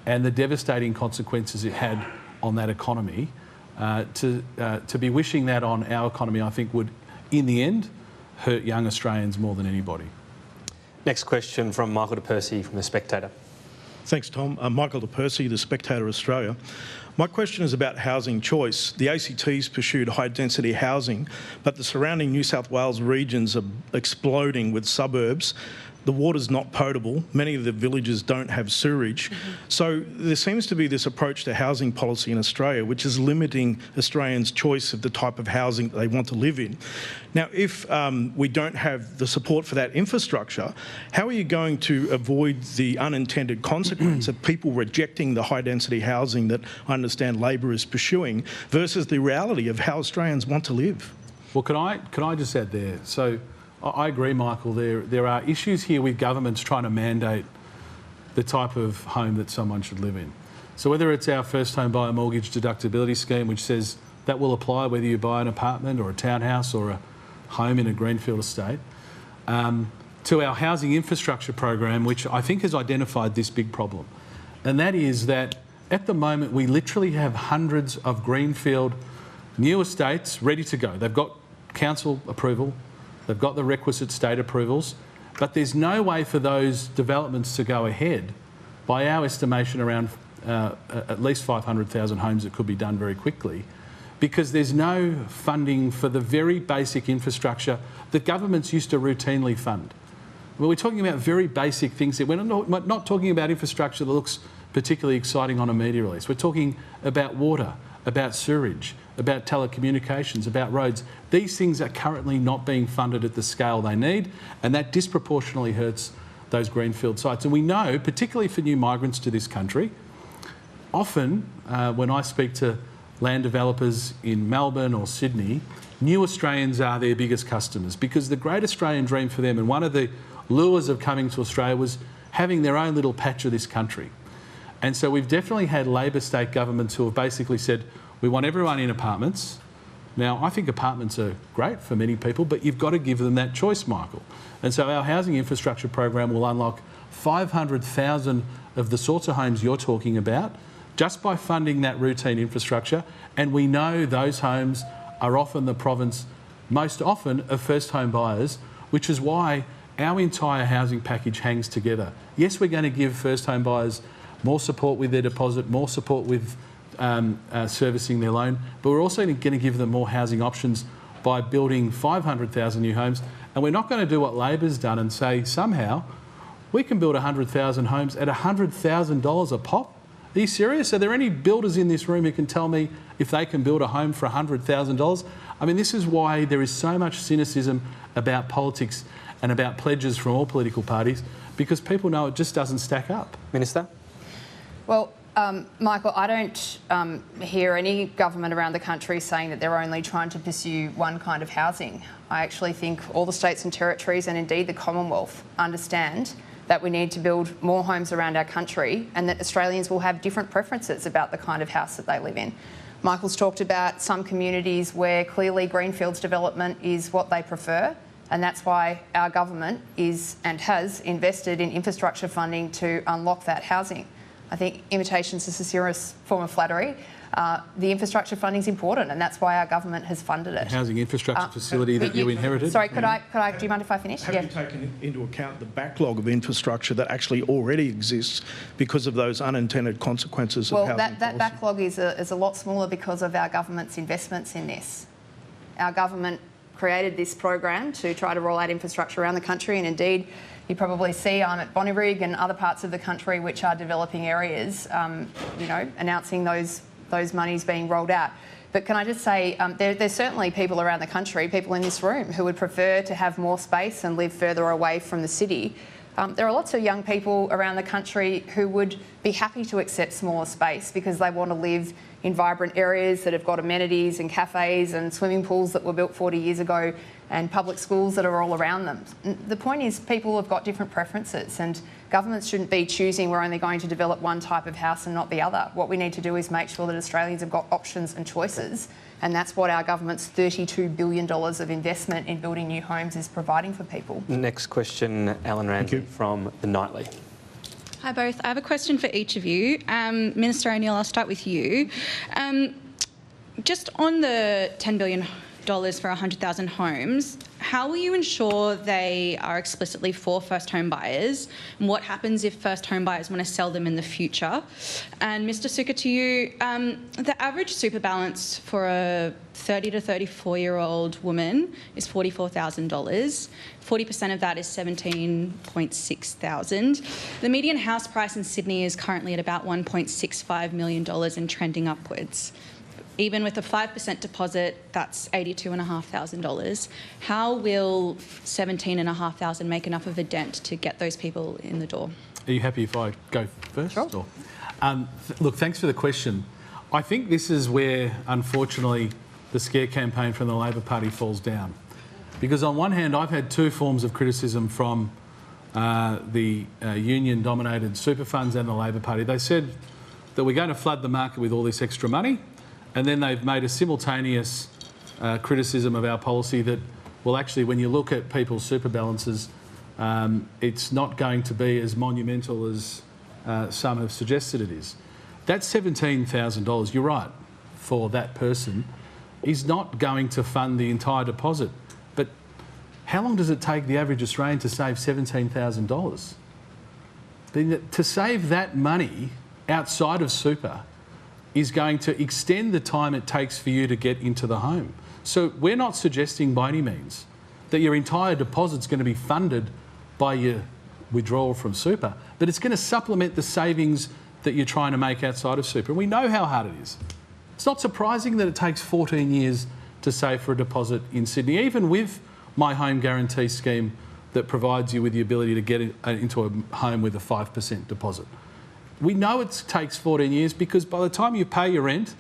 and the devastating consequences it had on that economy. To be wishing that on our economy, I think, would, in the end, hurt young Australians more than anybody. Next question from Michael de Percy from The Spectator. Thanks, Tom. I'm Michael de Percy, The Spectator Australia. My question is about housing choice. The ACT's pursued high-density housing, but the surrounding New South Wales regions are exploding with suburbs. The water's not potable. Many of the villages don't have sewerage. So there seems to be this approach to housing policy in Australia, which is limiting Australians' choice of the type of housing that they want to live in. Now, if we don't have the support for that infrastructure, how are you going to avoid the unintended consequence of people rejecting the high-density housing that I understand Labor is pursuing versus the reality of how Australians want to live? Well, can I just add there? So I agree, Michael. There are issues here with governments trying to mandate the type of home that someone should live in. So whether it's our first home buyer mortgage deductibility scheme, which says that will apply whether you buy an apartment or a townhouse or a home in a greenfield estate, to our housing infrastructure program, which I think has identified this big problem. And that is that at the moment we literally have hundreds of greenfield new estates ready to go. They've got council approval, they've got the requisite state approvals, but there's no way for those developments to go ahead. By our estimation, around at least 500,000 homes that could be done very quickly, because there's no funding for the very basic infrastructure that governments used to routinely fund. Well, we're talking about very basic things here. We're not talking about infrastructure that looks particularly exciting on a media release. We're talking about water, about sewerage, about telecommunications, about roads. These things are currently not being funded at the scale they need, and that disproportionately hurts those greenfield sites. And we know, particularly for new migrants to this country, often when I speak to land developers in Melbourne or Sydney, new Australians are their biggest customers, because the great Australian dream for them, and one of the lures of coming to Australia, was having their own little patch of this country. And so we've definitely had Labor state governments who have basically said, we want everyone in apartments. Now, I think apartments are great for many people, but you've got to give them that choice, Michael. And so our housing infrastructure program will unlock 500,000 of the sorts of homes you're talking about just by funding that routine infrastructure. And we know those homes are often the province, most often, of first home buyers, which is why our entire housing package hangs together. Yes, we're going to give first home buyers more support with their deposit, more support with servicing their loan, but we're also going to give them more housing options by building 500,000 new homes. And we're not going to do what Labor's done and say somehow we can build 100,000 homes at $100,000 a pop. Are you serious? Are there any builders in this room who can tell me if they can build a home for $100,000? I mean, this is why there is so much cynicism about politics and about pledges from all political parties, because people know it just doesn't stack up. Minister? Well, Michael, I don't hear any government around the country saying that they're only trying to pursue one kind of housing. I actually think all the states and territories, and indeed the Commonwealth, understand that we need to build more homes around our country and that Australians will have different preferences about the kind of house that they live in. Michael's talked about some communities where clearly greenfields development is what they prefer, and that's why our government is and has invested in infrastructure funding to unlock that housing. I think imitation's a sincerest form of flattery. The infrastructure funding is important, and that's why our government has funded it. The housing infrastructure facility that you inherited. Sorry, could I? Do you mind if I finish? Have you taken into account the backlog of infrastructure that actually already exists because of those unintended consequences of housing policy? Well, that backlog is a lot smaller because of our government's investments in this. Our government created this program to try to roll out infrastructure around the country, and indeed, you probably see I'm at Bonnyrigg and other parts of the country which are developing areas, announcing those monies being rolled out. But can I just say, there's certainly people around the country, people in this room, who would prefer to have more space and live further away from the city. There are lots of young people around the country who would be happy to accept smaller space because they want to live in vibrant areas that have got amenities and cafes and swimming pools that were built 40 years ago and public schools that are all around them. The point is people have got different preferences, and governments shouldn't be choosing we're only going to develop one type of house and not the other. What we need to do is make sure that Australians have got options and choices, and that's what our government's $32 billion of investment in building new homes is providing for people. Next question, Alan Ramsey from The Nightly. Hi both. I have a question for each of you. Minister O'Neill, I'll start with you. Just on the $10 billion for 100,000 homes, how will you ensure they are explicitly for first home buyers? And what happens if first home buyers want to sell them in the future? And Mr Sukkar, to you, the average super balance for a 30 to 34-year-old woman is $44,000. 40% of that is $17.6 thousand. The median house price in Sydney is currently at about $1.65 million and trending upwards. Even with a 5% deposit, that's $82,500. How will $17,500 make enough of a dent to get those people in the door? Are you happy if I go first? Sure. Look, thanks for the question. I think this is where, unfortunately, the scare campaign from the Labor Party falls down. Because on one hand, I've had two forms of criticism from the union-dominated super funds and the Labor Party. They said that we're going to flood the market with all this extra money, and then they've made a simultaneous criticism of our policy that, well, actually, when you look at people's super balances, it's not going to be as monumental as some have suggested it is. That $17,000, you're right, for that person, is not going to fund the entire deposit. But how long does it take the average Australian to save $17,000? To save that money outside of super is going to extend the time it takes for you to get into the home. So we're not suggesting by any means that your entire deposit's going to be funded by your withdrawal from super, but it's going to supplement the savings that you're trying to make outside of super. And we know how hard it is. It's not surprising that it takes 14 years to save for a deposit in Sydney, even with my home guarantee scheme that provides you with the ability to get into a home with a 5% deposit. We know it takes 14 years because by the time you pay your rent,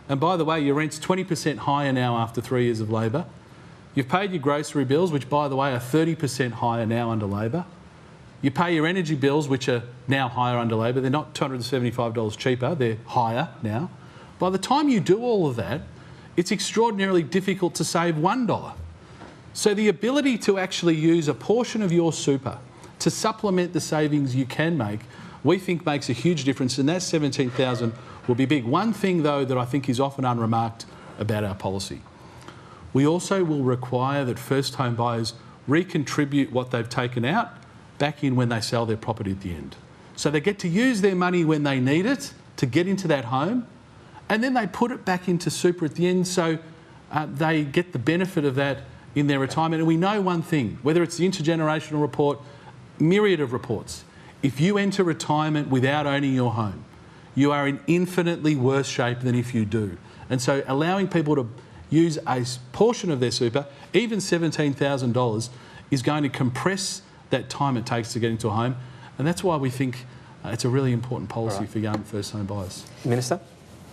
and by the way, your rent's 20% higher now after 3 years of Labor, you've paid your grocery bills, which by the way are 30% higher now under Labor. You pay your energy bills, which are now higher under Labor. They're not $275 cheaper, they're higher now. By the time you do all of that, it's extraordinarily difficult to save $1. So the ability to actually use a portion of your super to supplement the savings you can make, we think makes a huge difference, and that $17,000 will be big. One thing, though, that I think is often unremarked about our policy, we also will require that first home buyers recontribute what they've taken out back in when they sell their property at the end. So they get to use their money when they need it to get into that home, and then they put it back into super at the end, so they get the benefit of that in their retirement. And we know one thing, whether it's the intergenerational report, myriad of reports, if you enter retirement without owning your home, you are in infinitely worse shape than if you do. And so allowing people to use a portion of their super, even $17,000, is going to compress that time it takes to get into a home. And that's why we think It's a really important policy for young first home buyers. Minister?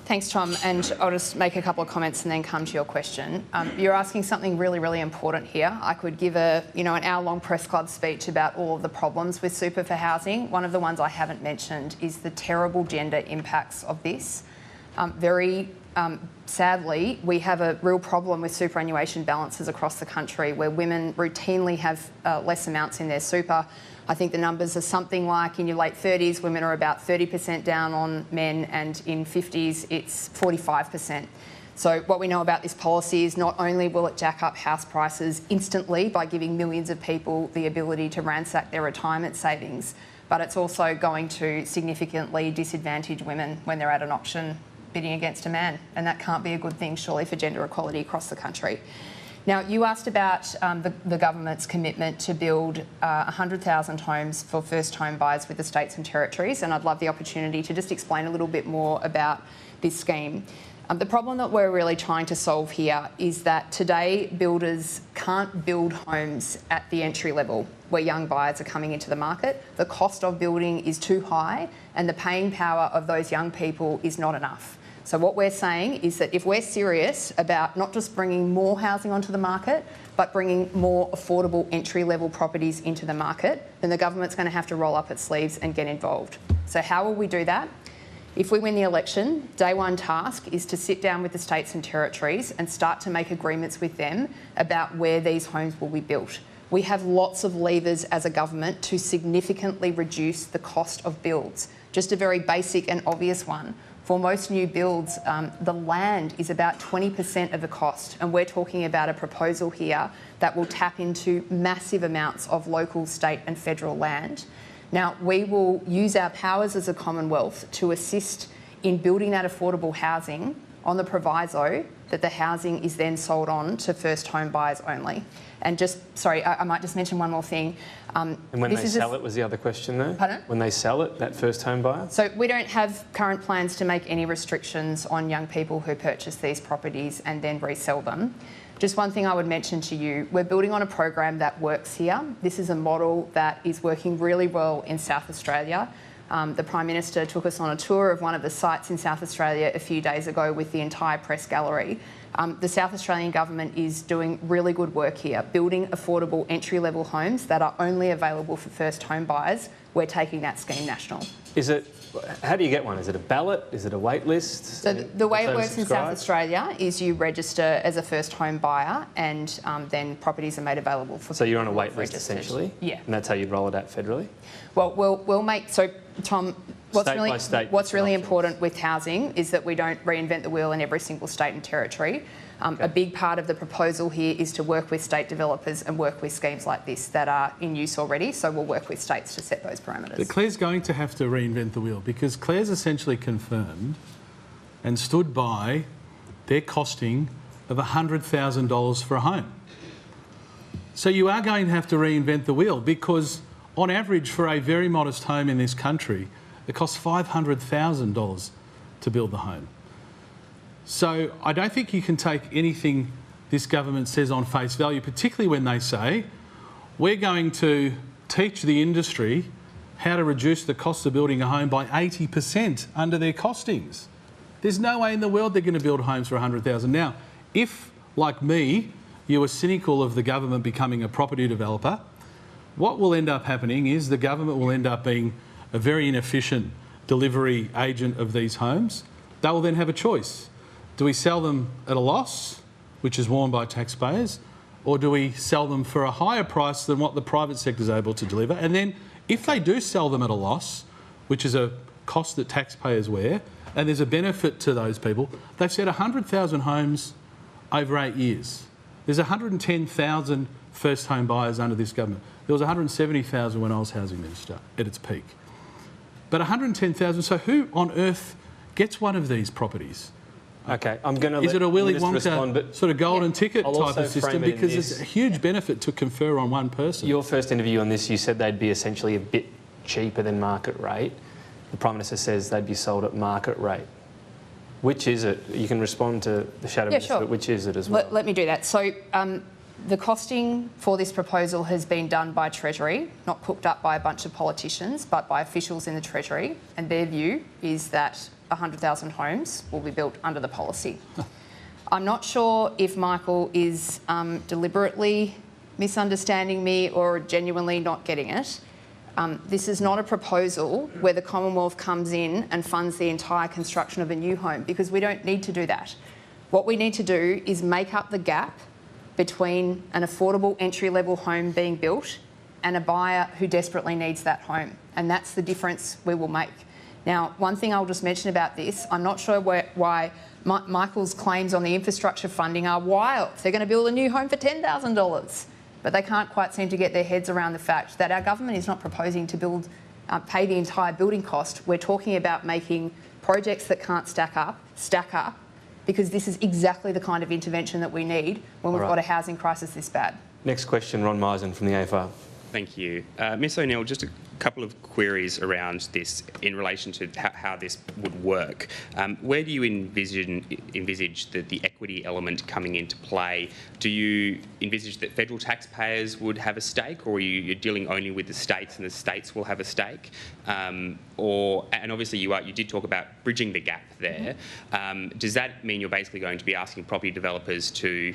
Thanks, Tom. And I'll just make a couple of comments and then come to your question. You're asking something really, really important here. I could give an hour-long press club speech about all of the problems with super for housing. One of the ones I haven't mentioned is the terrible gender impacts of this. Sadly, we have a real problem with superannuation balances across the country where women routinely have less amounts in their super. I think the numbers are something like in your late 30s, women are about 30% down on men, and in 50s, it's 45%. So what we know about this policy is not only will it jack up house prices instantly by giving millions of people the ability to ransack their retirement savings, but it's also going to significantly disadvantage women when they're at an auction bidding against a man, and that can't be a good thing, surely, for gender equality across the country. Now, you asked about the government's commitment to build 100,000 homes for first home buyers with the states and territories, and I'd love the opportunity to just explain a little bit more about this scheme. The problem that we're really trying to solve here is that today builders can't build homes at the entry level where young buyers are coming into the market. The cost of building is too high and the paying power of those young people is not enough. So what we're saying is that if we're serious about not just bringing more housing onto the market, but bringing more affordable entry-level properties into the market, then the government's going to have to roll up its sleeves and get involved. So how will we do that? If we win the election, day one task is to sit down with the states and territories and start to make agreements with them about where these homes will be built. We have lots of levers as a government to significantly reduce the cost of builds. Just a very basic and obvious one. For most new builds, the land is about 20% of the cost, and we're talking about a proposal here that will tap into massive amounts of local, state and federal land. Now, we will use our powers as a Commonwealth to assist in building that affordable housing on the proviso that the housing is then sold on to first home buyers only. And I might just mention one more thing. And when they sell it was the other question though? Pardon? When they sell it, that first home buyer? So we don't have current plans to make any restrictions on young people who purchase these properties and then resell them. Just one thing I would mention to you, we're building on a program that works here. This is a model that is working really well in South Australia. The Prime Minister took us on a tour of one of the sites in South Australia a few days ago with the entire press gallery. The South Australian Government is doing really good work here, building affordable entry-level homes that are only available for first home buyers. We're taking that scheme national. How do you get one? Is it a ballot? Is it a wait list? So the way it works in South Australia is you register as a first home buyer and then properties are made available for. So you're on a wait list essentially? Yeah. And that's how you'd roll it out federally? Well, we'll make, so Tom, what's really important with housing is that we don't reinvent the wheel in every single state and territory. Okay. A big part of the proposal here is to work with state developers and work with schemes like this that are in use already. So we'll work with states to set those parameters. But Clare's going to have to reinvent the wheel because Clare's essentially confirmed and stood by their costing of $100,000 for a home. So you are going to have to reinvent the wheel because on average for a very modest home in this country, it costs $500,000 to build the home. So I don't think you can take anything this government says on face value, particularly when they say, we're going to teach the industry how to reduce the cost of building a home by 80% under their costings. There's no way in the world they're going to build homes for $100,000. Now, if, like me, you were cynical of the government becoming a property developer, what will end up happening is the government will end up being a very inefficient delivery agent of these homes. They will then have a choice. Do we sell them at a loss, which is borne by taxpayers, or do we sell them for a higher price than what the private sector is able to deliver? And then if they do sell them at a loss, which is a cost that taxpayers wear, and there's a benefit to those people, they've said 100,000 homes over 8 years. There's 110,000 first home buyers under this government. There was 170,000 when I was Housing Minister at its peak. But 110,000, so who on earth gets one of these properties? Okay, I'm going to Is it a Willy Wonka sort of golden ticket type of system? Because it's a huge benefit to confer on one person. Your first interview on this, you said they'd be essentially a bit cheaper than market rate. The Prime Minister says they'd be sold at market rate. Which is it? You can respond to the Shadow Minister, sure. but which is it as well? Let me do that. So The costing for this proposal has been done by Treasury, not cooked up by a bunch of politicians, but by officials in the Treasury, and their view is that 100,000 homes will be built under the policy. I'm not sure if Michael is deliberately misunderstanding me or genuinely not getting it. This is not a proposal where the Commonwealth comes in and funds the entire construction of a new home, because we don't need to do that. What we need to do is make up the gap between an affordable entry-level home being built and a buyer who desperately needs that home. And that's the difference we will make. Now, one thing I'll just mention about this, I'm not sure why Michael's claims on the infrastructure funding are wild. They're going to build a new home for $10,000. But they can't quite seem to get their heads around the fact that our government is not proposing to pay the entire building cost. We're talking about making projects that can't stack up, because this is exactly the kind of intervention that we need when we've got a housing crisis this bad. Next question, Ron Meisen from the AFR. Thank you. Ms O'Neill, just a couple of queries around this in relation to how this would work. Where do you envisage the equity element coming into play? Do you envisage that federal taxpayers would have a stake, or you're dealing only with the states and the states will have a stake? And obviously you did talk about bridging the gap there. Does that mean you're basically going to be asking property developers to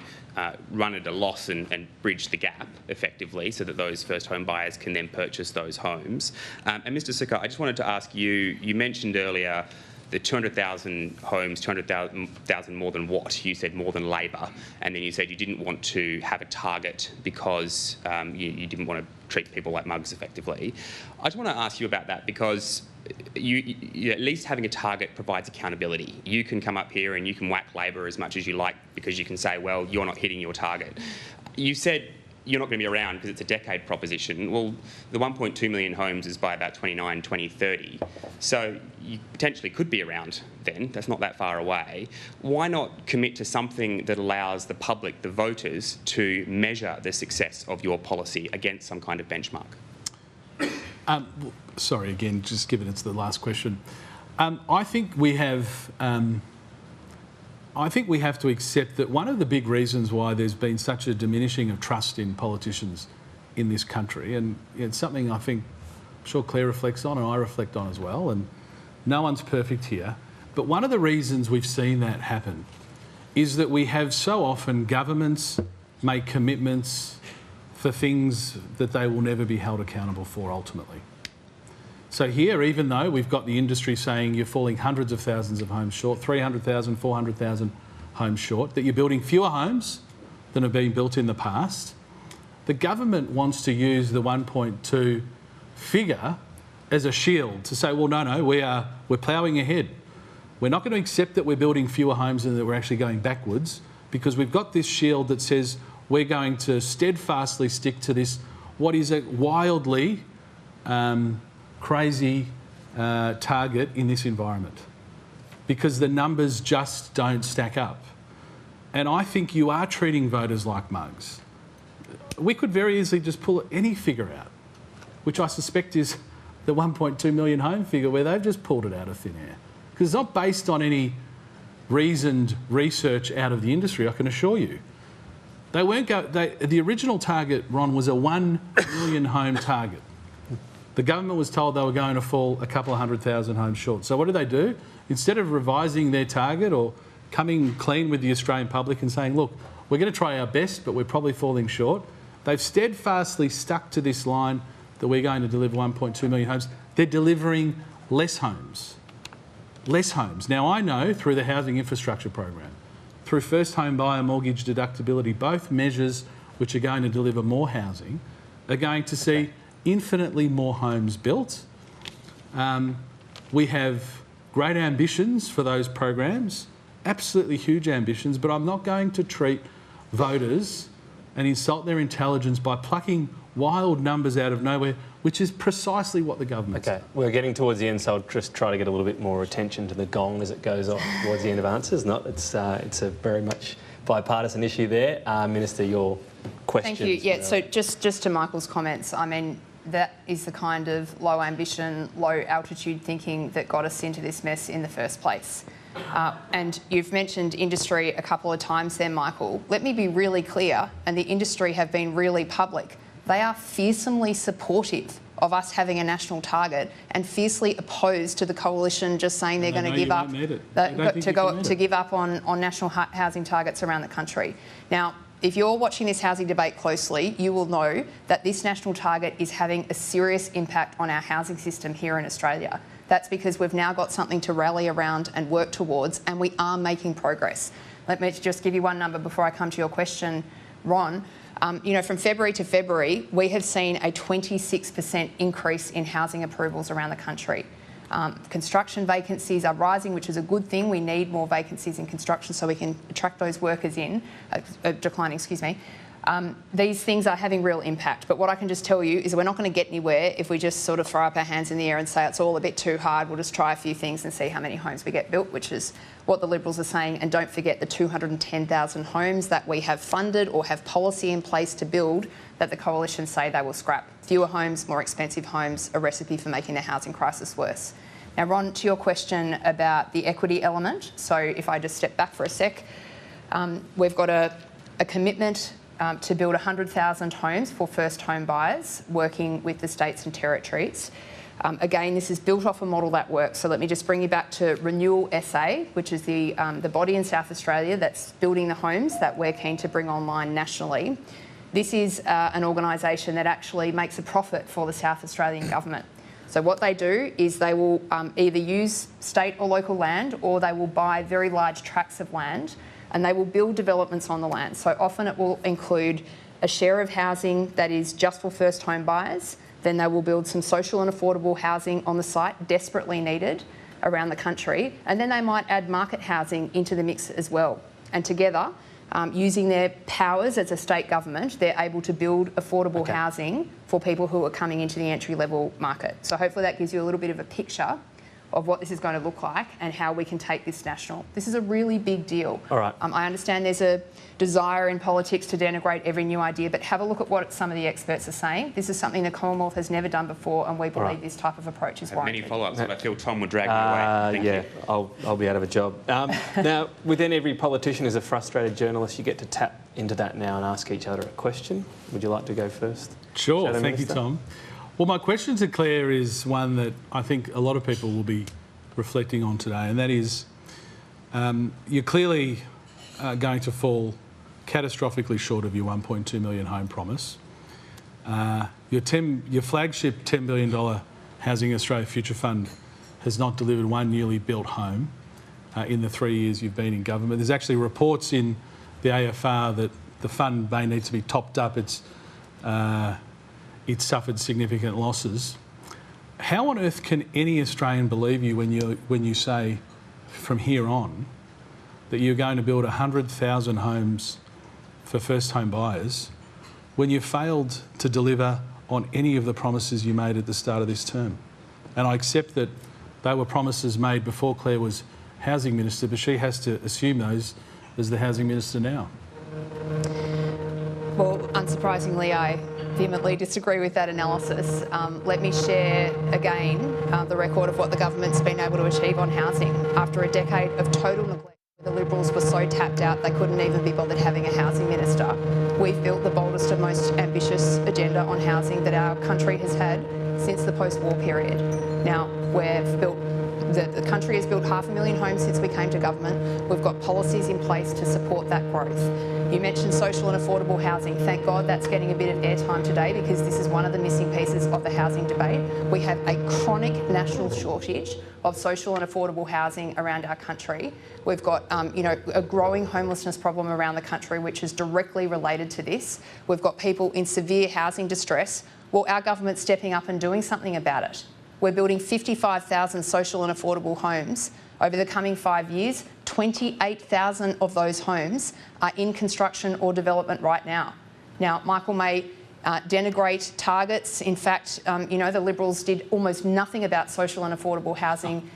run at a loss and bridge the gap effectively, so that those first home buyers can then purchase those homes? And Mr Sukkar, I just wanted to ask you, you mentioned earlier the 200,000 homes, 200,000 more than what? You said more than Labor, and then you said you didn't want to have a target because you didn't want to treat people like mugs effectively. I just want to ask you about that, because you at least having a target provides accountability. You can come up here and you can whack Labor as much as you like, because you can say, well, you're not hitting your target. You said you're not going to be around because it's a decade proposition. Well, the 1.2 million homes is by about 2030. So you potentially could be around then. That's not that far away. Why not commit to something that allows the public, the voters, to measure the success of your policy against some kind of benchmark? Sorry, again, just given it's the last question. I think we have to accept that one of the big reasons why there's been such a diminishing of trust in politicians in this country, and it's something I'm sure Clare reflects on and I reflect on as well, and no one's perfect here, but one of the reasons we've seen that happen is that we have so often governments make commitments for things that they will never be held accountable for ultimately. So here, even though we've got the industry saying you're falling hundreds of thousands of homes short, 300,000, 400,000 homes short, that you're building fewer homes than have been built in the past, the government wants to use the 1.2 figure as a shield to say, well, no, we're ploughing ahead. We're not going to accept that we're building fewer homes and that we're actually going backwards, because we've got this shield that says we're going to steadfastly stick to this, what is a wildly crazy target in this environment, because the numbers just don't stack up. And I think you are treating voters like mugs. We could very easily just pull any figure out, which I suspect is the 1.2 million home figure, where they've just pulled it out of thin air. Because it's not based on any reasoned research out of the industry, I can assure you. They weren't the original target, Ron, was a 1 million home target. The government was told they were going to fall a couple of 100,000 homes short. So what do? Instead of revising their target or coming clean with the Australian public and saying, look, we're going to try our best, but we're probably falling short, they've steadfastly stuck to this line that we're going to deliver 1.2 million homes. They're delivering less homes. Less homes. Now, I know through the housing infrastructure program, through first home buyer mortgage deductibility, both measures which are going to deliver more housing are going to see infinitely more homes built. We have great ambitions for those programs, absolutely huge ambitions, but I'm not going to treat voters and insult their intelligence by plucking wild numbers out of nowhere, which is precisely what the government's Okay, we're getting towards the end, so I'll just try to get a little bit more attention to the gong as it goes on towards the end of answers. It's a very much bipartisan issue there. Minister, your question. Thank you. Yeah, so just to Michael's comments, I mean, that is the kind of low ambition, low altitude thinking that got us into this mess in the first place. And you've mentioned industry a couple of times there, Michael. Let me be really clear, and the industry have been really public. They are fearsomely supportive of us having a national target and fiercely opposed to the coalition just saying they're going to give up give up on national housing targets around the country. Now, if you're watching this housing debate closely, you will know that this national target is having a serious impact on our housing system here in Australia. That's because we've now got something to rally around and work towards, and we are making progress. Let me just give you one number before I come to your question, Ron. From February to February, we have seen a 26% increase in housing approvals around the country. Construction vacancies are rising, which is a good thing. We need more vacancies in construction so we can attract those workers in, declining, excuse me. These things are having real impact. But what I can just tell you is we're not going to get anywhere if we just sort of throw up our hands in the air and say it's all a bit too hard. We'll just try a few things and see how many homes we get built, which is what the Liberals are saying. And don't forget the 210,000 homes that we have funded or have policy in place to build that the Coalition say they will scrap. Fewer homes, more expensive homes, a recipe for making the housing crisis worse. Now, Ron, to your question about the equity element. So if I just step back for a sec, we've got a commitment to build 100,000 homes for first home buyers, working with the states and territories. Again, this is built off a model that works. So let me just bring you back to Renewal SA, which is the body in South Australia that's building the homes that we're keen to bring online nationally. This is an organisation that actually makes a profit for the South Australian government. So what they do is they will either use state or local land, or they will buy very large tracts of land and they will build developments on the land. So often it will include a share of housing that is just for first home buyers. Then they will build some social and affordable housing on the site, desperately needed around the country. And then they might add market housing into the mix as well. And together, using their powers as a state government, they're able to build affordable housing for people who are coming into the entry-level market. So hopefully that gives you a little bit of a picture of what this is going to look like and how we can take this national. This is a really big deal. All right. I understand there's a desire in politics to denigrate every new idea, but have a look at what some of the experts are saying. This is something the Commonwealth has never done before, and we believe this type of approach is warranted. Many follow-ups, but I feel Tom would drag me away. Thank you. I'll be out of a job. Now, within every politician is a frustrated journalist. You get to tap into that now and ask each other a question. Would you like to go first? Sure, thank you, Tom. Well, my question to Clare is one that I think a lot of people will be reflecting on today, and that is you're clearly going to fall catastrophically short of your 1.2 million home promise. Your flagship $10 billion Housing Australia Future Fund has not delivered one newly built home in the 3 years you've been in government. There's actually reports in the AFR that the fund may need to be topped up. It's suffered significant losses. How on earth can any Australian believe you when you say from here on that you're going to build 100,000 homes for first home buyers when you failed to deliver on any of the promises you made at the start of this term? And I accept that they were promises made before Clare was Housing Minister, but she has to assume those as the Housing Minister now. Well, unsurprisingly, I vehemently disagree with that analysis. Let me share again the record of what the government's been able to achieve on housing. After a decade of total neglect, the Liberals were so tapped out they couldn't even be bothered having a housing minister. We've built the boldest and most ambitious agenda on housing that our country has had since the post-war period. Now, the country has built 500,000 homes since we came to government. We've got policies in place to support that growth. You mentioned social and affordable housing. Thank God that's getting a bit of airtime today, because this is one of the missing pieces of the housing debate. We have a chronic national shortage of social and affordable housing around our country. We've got a growing homelessness problem around the country, which is directly related to this. We've got people in severe housing distress. Well, our government's stepping up and doing something about it. We're building 55,000 social and affordable homes. Over the coming 5 years, 28,000 of those homes are in construction or development right now. Now, Michael may denigrate targets. In fact, the Liberals did almost nothing about social and affordable housing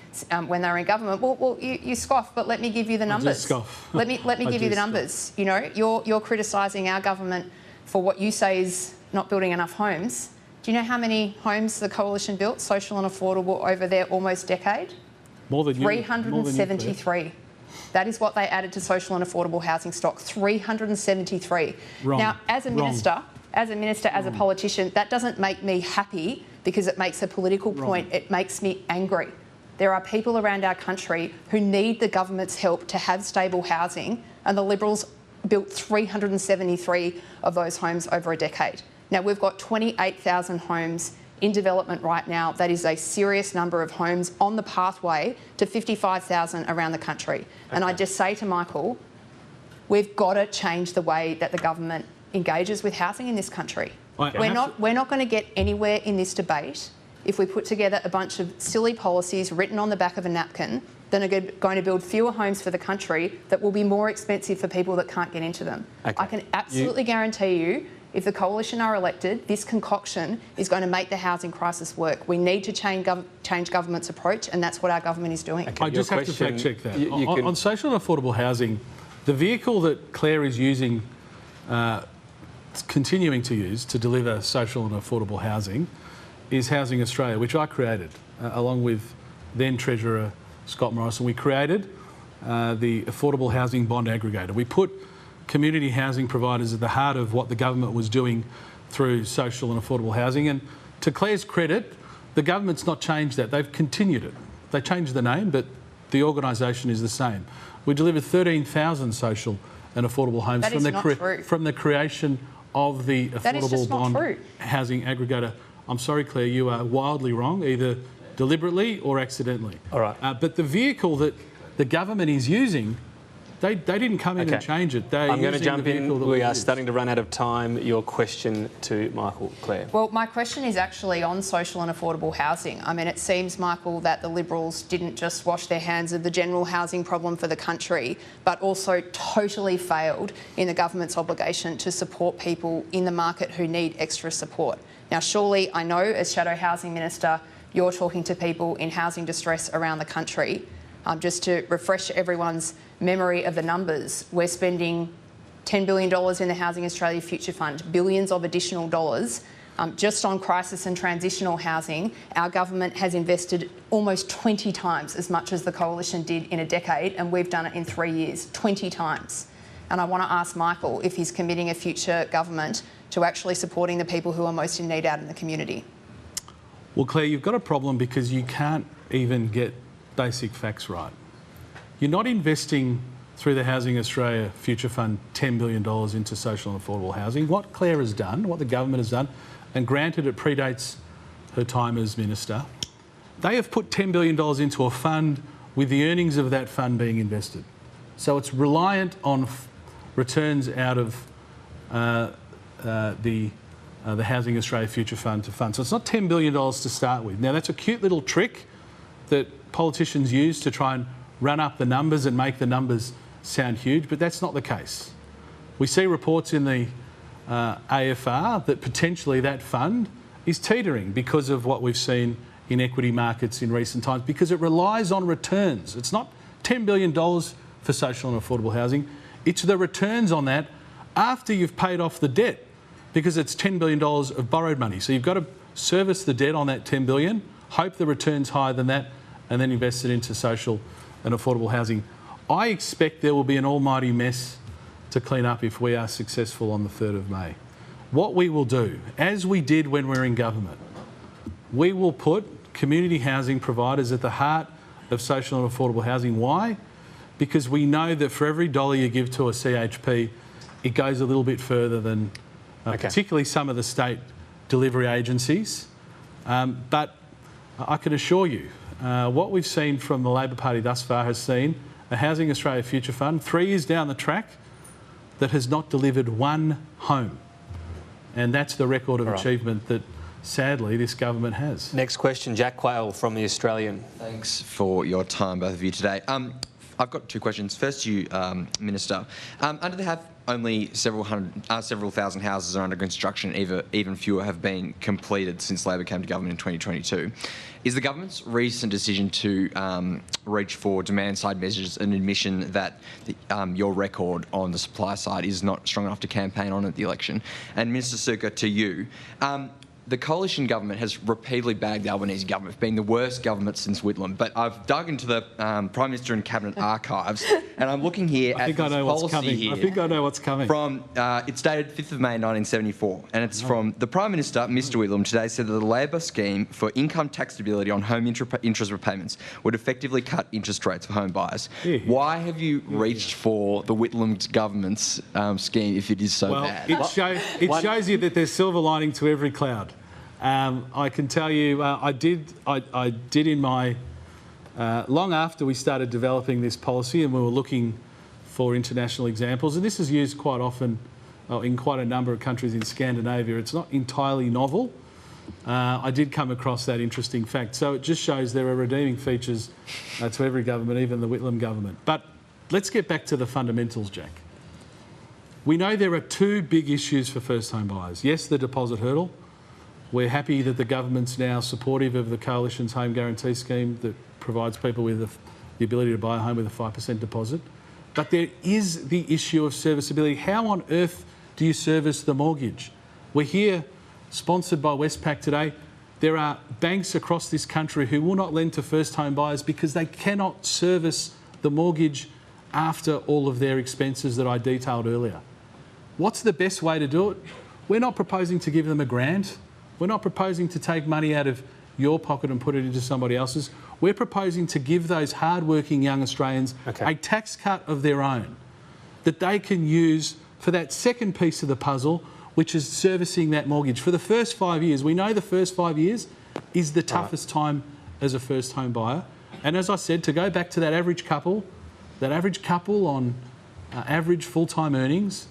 when they were in government. Well, you scoff, but let me give you the numbers. I do scoff. Let me give you the numbers. You're criticising our government for what you say is not building enough homes. Do you know how many homes the Coalition built, social and affordable, over their almost decade? More than 373. That is what they added to social and affordable housing stock, 373. Wrong. Now, as a minister, as a politician, that doesn't make me happy because it makes a political point. It makes me angry. There are people around our country who need the government's help to have stable housing, and the Liberals built 373 of those homes over a decade. Now, we've got 28,000 homes in development right now. That is a serious number of homes on the pathway to 55,000 around the country. Okay. And I just say to Michael, we've got to change the way that the government engages with housing in this country. We're not going to get anywhere in this debate if we put together a bunch of silly policies written on the back of a napkin that are going to build fewer homes for the country that will be more expensive for people that can't get into them. Okay. I can absolutely guarantee you, if the Coalition are elected, this concoction is going to make the housing crisis work. We need to change government's approach, and that's what our government is doing. Okay, I just have to fact check that. On social and affordable housing, the vehicle that Clare is using, continuing to use to deliver social and affordable housing is Housing Australia, which I created, along with then Treasurer Scott Morrison. We created the Affordable Housing Bond Aggregator. We put community housing providers at the heart of what the government was doing through social and affordable housing. And to Clare's credit, the government's not changed that. They've continued it. They changed the name, but the organisation is the same. We delivered 13,000 social and affordable homes from the creation of the Affordable Bond Housing Aggregator. I'm sorry, Clare, you are wildly wrong, either deliberately or accidentally. All right. But the vehicle that the government is using, they didn't come in and change it. I'm going to jump in. We are starting to run out of time. Your question to Michael, Clare. Well, my question is actually on social and affordable housing. I mean, it seems, Michael, that the Liberals didn't just wash their hands of the general housing problem for the country, but also totally failed in the government's obligation to support people in the market who need extra support. Now, surely, I know as Shadow Housing Minister, you're talking to people in housing distress around the country. Just to refresh everyone's memory of the numbers, we're spending $10 billion in the Housing Australia Future Fund, billions of additional dollars. Just on crisis and transitional housing, our government has invested almost 20 times as much as the Coalition did in a decade, and we've done it in 3 years, 20 times. And I want to ask Michael if he's committing a future government to actually supporting the people who are most in need out in the community. Well, Clare, you've got a problem because you can't even get basic facts right. You're not investing through the Housing Australia Future Fund $10 billion into social and affordable housing. What Clare has done, what the government has done, and granted it predates her time as minister, they have put $10 billion into a fund with the earnings of that fund being invested. So it's reliant on returns out of the Housing Australia Future Fund to fund. So it's not $10 billion to start with. Now, that's a cute little trick that politicians use to try and run up the numbers and make the numbers sound huge, but that's not the case. We see reports in the AFR that potentially that fund is teetering because of what we've seen in equity markets in recent times, because it relies on returns. It's not $10 billion for social and affordable housing. It's the returns on that after you've paid off the debt, because it's $10 billion of borrowed money. So you've got to service the debt on that $10 billion, hope the return's higher than that, and then invest it into social and affordable housing. I expect there will be an almighty mess to clean up if we are successful on the 3rd of May. What we will do, as we did when we were in government, we will put community housing providers at the heart of social and affordable housing. Why? Because we know that for every dollar you give to a CHP, it goes a little bit further than particularly some of the state delivery agencies. But I can assure you, what we've seen from the Labor Party thus far has seen a Housing Australia Future Fund 3 years down the track that has not delivered one home. And that's the record of achievement that, sadly, this government has. Next question, Jack Quayle from The Australian. Thanks for your time, both of you, today. I've got two questions. First to you, Minister. Under the HAF, only several thousand houses are under construction, even fewer have been completed since Labor came to government in 2022. Is the government's recent decision to reach for demand-side measures an admission that your record on the supply side is not strong enough to campaign on at the election? And Minister Sukkar, to you, the coalition government has repeatedly bagged the Albanese government for being the worst government since Whitlam. But I've dug into the Prime Minister and Cabinet archives, and I'm looking here at this policy here. I think I know what's coming. From it's dated 5th of May 1974, and it's from the Prime Minister, Mr. Whitlam, today said that the Labor scheme for income tax stability on home interest repayments would effectively cut interest rates for home buyers. Why have you reached for the Whitlam government's scheme if it is so bad? It shows you that there's silver lining to every cloud. I can tell you, I did in my long after we started developing this policy, and we were looking for international examples, and this is used quite often in quite a number of countries in Scandinavia. It's not entirely novel. I did come across that interesting fact. So it just shows there are redeeming features to every government, even the Whitlam government. But let's get back to the fundamentals, Jack. We know there are two big issues for first home buyers. Yes, the deposit hurdle. We're happy that the government's now supportive of the Coalition's home guarantee scheme that provides people with the ability to buy a home with a 5% deposit. But there is the issue of serviceability. How on earth do you service the mortgage? We're here, sponsored by Westpac today. There are banks across this country who will not lend to first home buyers because they cannot service the mortgage after all of their expenses that I detailed earlier. What's the best way to do it? We're not proposing to give them a grant. We're not proposing to take money out of your pocket and put it into somebody else's. We're proposing to give those hard-working young Australians a tax cut of their own that they can use for that second piece of the puzzle, which is servicing that mortgage. For the first 5 years, we know the first 5 years is the toughest time as a first home buyer. And as I said, to go back to that average couple on average full-time earnings,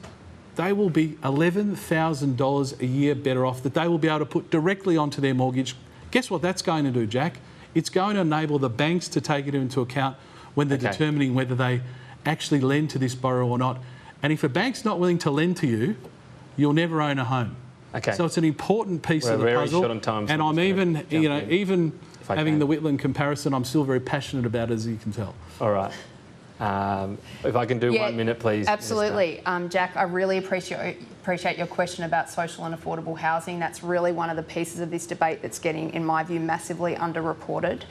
they will be $11,000 a year better off that they will be able to put directly onto their mortgage. Guess what that's going to do, Jack? It's going to enable the banks to take it into account when they're determining whether they actually lend to this borrower or not. And if a bank's not willing to lend to you, you'll never own a home. So it's an important piece of the puzzle. And I'm even, even having the Whitlam comparison, I'm still very passionate about it, as you can tell. All right. If I can do 1 minute, please. Absolutely. Jack, I really appreciate your question about social and affordable housing. That's really one of the pieces of this debate that's getting, in my view, massively underreported.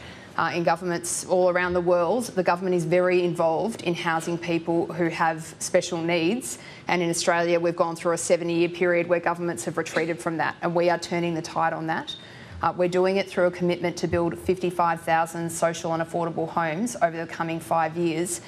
In governments all around the world, the government is very involved in housing people who have special needs. And in Australia, we've gone through a 70-year period where governments have retreated from that, and we are turning the tide on that. We're doing it through a commitment to build 55,000 social and affordable homes over the coming 5 years.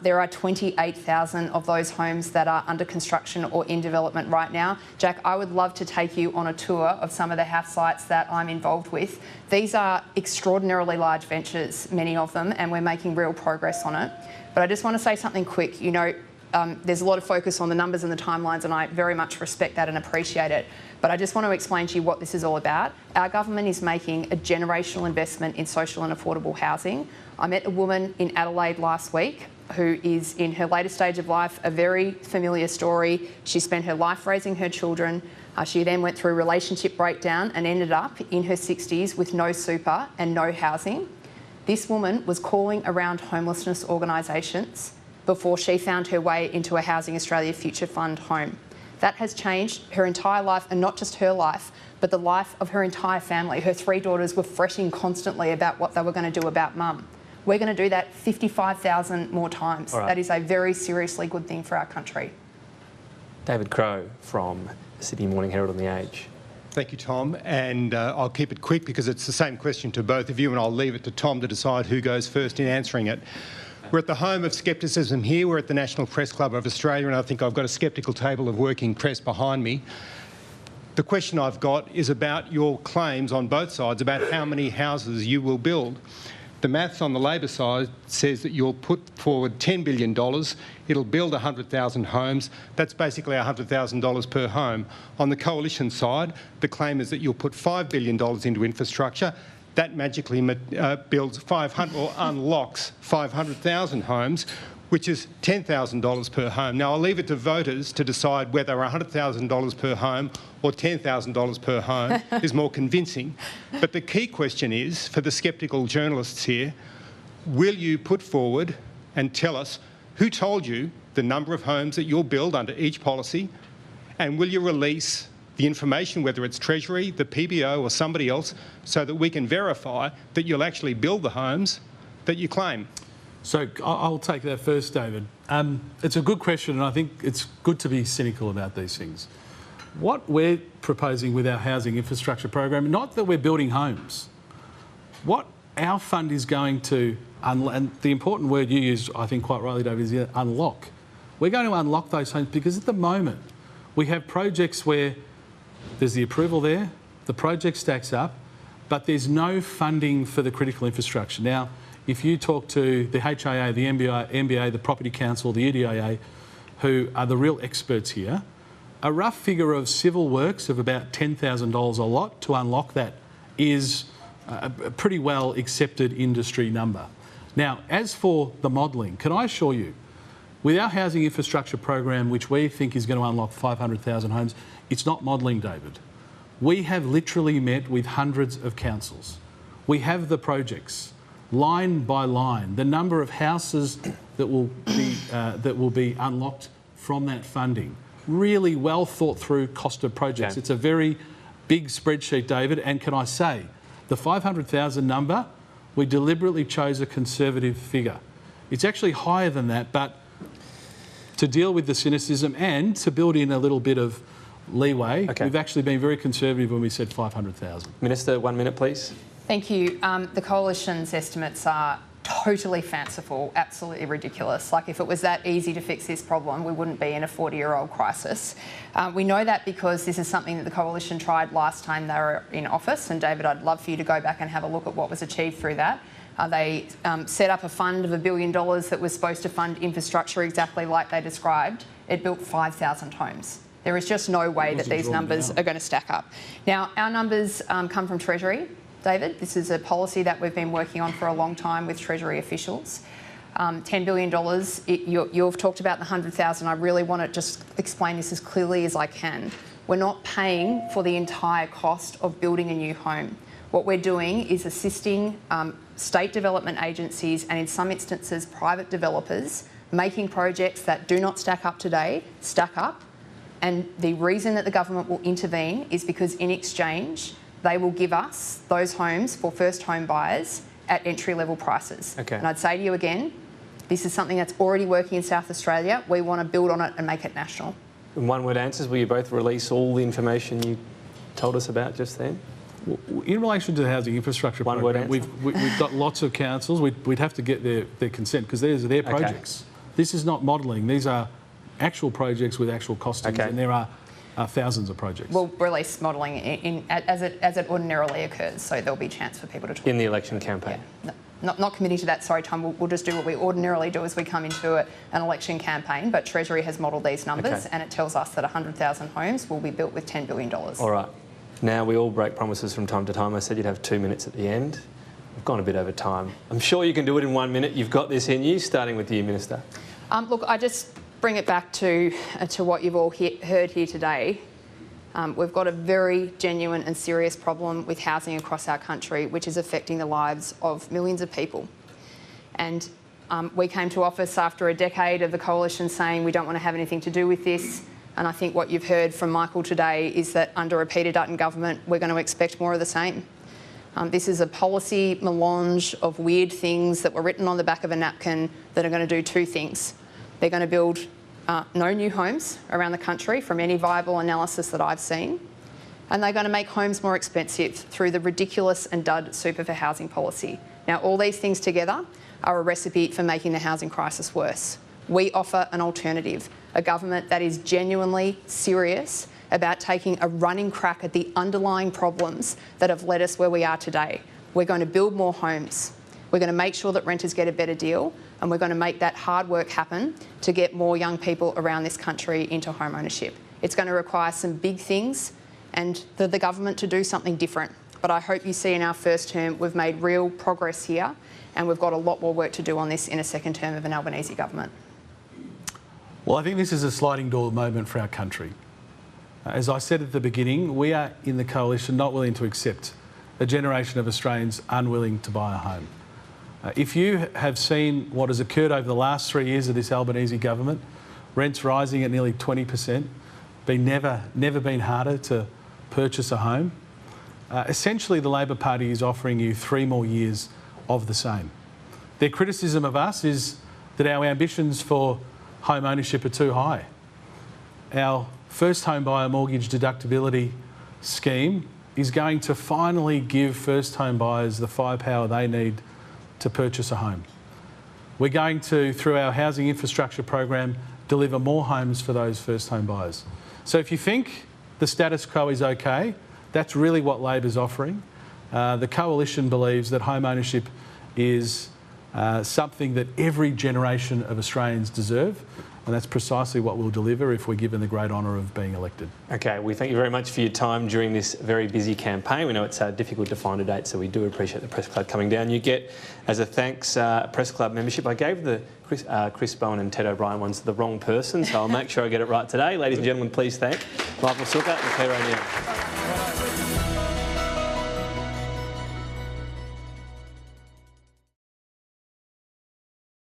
There are 28,000 of those homes that are under construction or in development right now. Jack, I would love to take you on a tour of some of the house sites that I'm involved with. These are extraordinarily large ventures, many of them, and we're making real progress on it. But I just want to say something quick. There's a lot of focus on the numbers and the timelines, and I very much respect that and appreciate it. But I just want to explain to you what this is all about. Our government is making a generational investment in social and affordable housing. I met a woman in Adelaide last week who is in her later stage of life, a very familiar story. She spent her life raising her children. She then went through relationship breakdown and ended up in her 60s with no super and no housing. This woman was calling around homelessness organisations before she found her way into a Housing Australia Future Fund home. That has changed her entire life, and not just her life, but the life of her entire family. Her 3 daughters were fretting constantly about what they were going to do about mum. We're going to do that 55,000 more times. That is a very seriously good thing for our country. David Crowe from the Sydney Morning Herald and The Age. Thank you, Tom. And I'll keep it quick because it's the same question to both of you, and I'll leave it to Tom to decide who goes first in answering it. We're at the home of scepticism here. We're at the National Press Club of Australia, and I think I've got a sceptical table of working press behind me. The question I've got is about your claims on both sides about how many houses you will build. The maths on the Labor side says that you'll put forward $10 billion. It'll build 100,000 homes. That's basically $100,000 per home. On the Coalition side, the claim is that you'll put $5 billion into infrastructure. That magically builds 500 or unlocks 500,000 homes, which is $10,000 per home. Now, I'll leave it to voters to decide whether $100,000 per home or $10,000 per home is more convincing. But the key question is, for the sceptical journalists here, will you put forward and tell us who told you the number of homes that you'll build under each policy, and will you release the information, whether it's Treasury, the PBO or somebody else, so that we can verify that you'll actually build the homes that you claim? So I'll take that first, David. It's a good question, and I think it's good to be cynical about these things. What we're proposing with our housing infrastructure program, not that we're building homes, what our fund is going to, and the important word you used, I think quite rightly, David, is unlock. We're going to unlock those homes because at the moment we have projects where there's the approval there, the project stacks up, but there's no funding for the critical infrastructure. Now, if you talk to the HIA, the MBA, the Property Council, the EDIA, who are the real experts here, a rough figure of civil works of about $10,000 a lot to unlock that is a pretty well accepted industry number. Now, as for the modelling, can I assure you, with our housing infrastructure program, which we think is going to unlock 500,000 homes, it's not modelling, David. We have literally met with hundreds of councils. We have the projects, line by line, the number of houses that will be unlocked from that funding. Really well thought through cost of projects. Okay. It's a very big spreadsheet, David, and can I say, the 500,000 number, we deliberately chose a conservative figure. It's actually higher than that, but to deal with the cynicism and to build in a little bit of leeway, we've actually been very conservative when we said 500,000. Minister, 1 minute, please. Thank you. The Coalition's estimates are totally fanciful, absolutely ridiculous. Like, if it was that easy to fix this problem, we wouldn't be in a 40-year-old crisis. We know that because this is something that the Coalition tried last time they were in office, and David, I'd love for you to go back and have a look at what was achieved through that. They set up a fund of $1 billion that was supposed to fund infrastructure exactly like they described. It built 5,000 homes. There is just no way that these numbers are going to stack up. Now, our numbers come from Treasury, David. This is a policy that we've been working on for a long time with Treasury officials. $10 billion, you've talked about the 100,000. I really want to just explain this as clearly as I can. We're not paying for the entire cost of building a new home. What we're doing is assisting state development agencies and in some instances private developers making projects that do not stack up today, stack up. And the reason that the government will intervene is because in exchange, they will give us those homes for first home buyers at entry-level prices. Okay. And I'd say to you again, this is something that's already working in South Australia. We want to build on it and make it national. In one-word answers, will you both release all the information you told us about just then? In relation to the housing infrastructure program, we've got lots of councils. We'd have to get their consent because these are their projects. This is not modelling. These are actual projects with actual costings, and there are thousands of projects. We'll release modelling as it ordinarily occurs, so there'll be a chance for people to talk. In the election campaign? Yeah. No, not committing to that, sorry, Tom. We'll just do what we ordinarily do as we come into an election campaign, but Treasury has modelled these numbers and it tells us that 100,000 homes will be built with $10 billion. All right. Now, we all break promises from time to time. I said you'd have 2 minutes at the end. We've gone a bit over time. I'm sure you can do it in 1 minute. You've got this in you, starting with you, Minister. Look, I just bring it back to what you've all heard here today. We've got a very genuine and serious problem with housing across our country, which is affecting the lives of millions of people. And we came to office after a decade of the Coalition saying we don't want to have anything to do with this. And I think what you've heard from Michael today is that under a Peter Dutton government, we're going to expect more of the same. This is a policy melange of weird things that were written on the back of a napkin that are going to do two things. They're going to build no new homes around the country from any viable analysis that I've seen. And they're going to make homes more expensive through the ridiculous and dud super for housing policy. Now, all these things together are a recipe for making the housing crisis worse. We offer an alternative, a government that is genuinely serious about taking a running crack at the underlying problems that have led us where we are today. We're going to build more homes. We're going to make sure that renters get a better deal, and we're going to make that hard work happen to get more young people around this country into home ownership. It's going to require some big things and the government to do something different. But I hope you see in our first term we've made real progress here, and we've got a lot more work to do on this in a second term of an Albanese government. Well, I think this is a sliding door moment for our country. As I said at the beginning, we are in the Coalition not willing to accept a generation of Australians unwilling to buy a home. If you have seen what has occurred over the last 3 years of this Albanese government, rents rising at nearly 20%, never been harder to purchase a home. Essentially, the Labor Party is offering you 3 more years of the same. Their criticism of us is that our ambitions for home ownership are too high. Our first home buyer mortgage deductibility scheme is going to finally give first home buyers the firepower they need to purchase a home. We're going to, through our housing infrastructure program, deliver more homes for those first home buyers. So if you think the status quo is okay, that's really what Labor's offering. The Coalition believes that home ownership is something that every generation of Australians deserve, and that's precisely what we'll deliver if we're given the great honour of being elected. Okay, we thank you very much for your time during this very busy campaign. We know it's difficult to find a date, so we do appreciate the Press Club coming down. You get, as a thanks, Press Club membership. I gave the Chris Bowen and Ted O'Brien ones to the wrong person, so I'll make sure I get it right today. Ladies and gentlemen, please thank Michael Sukkar and Clare O'Neill.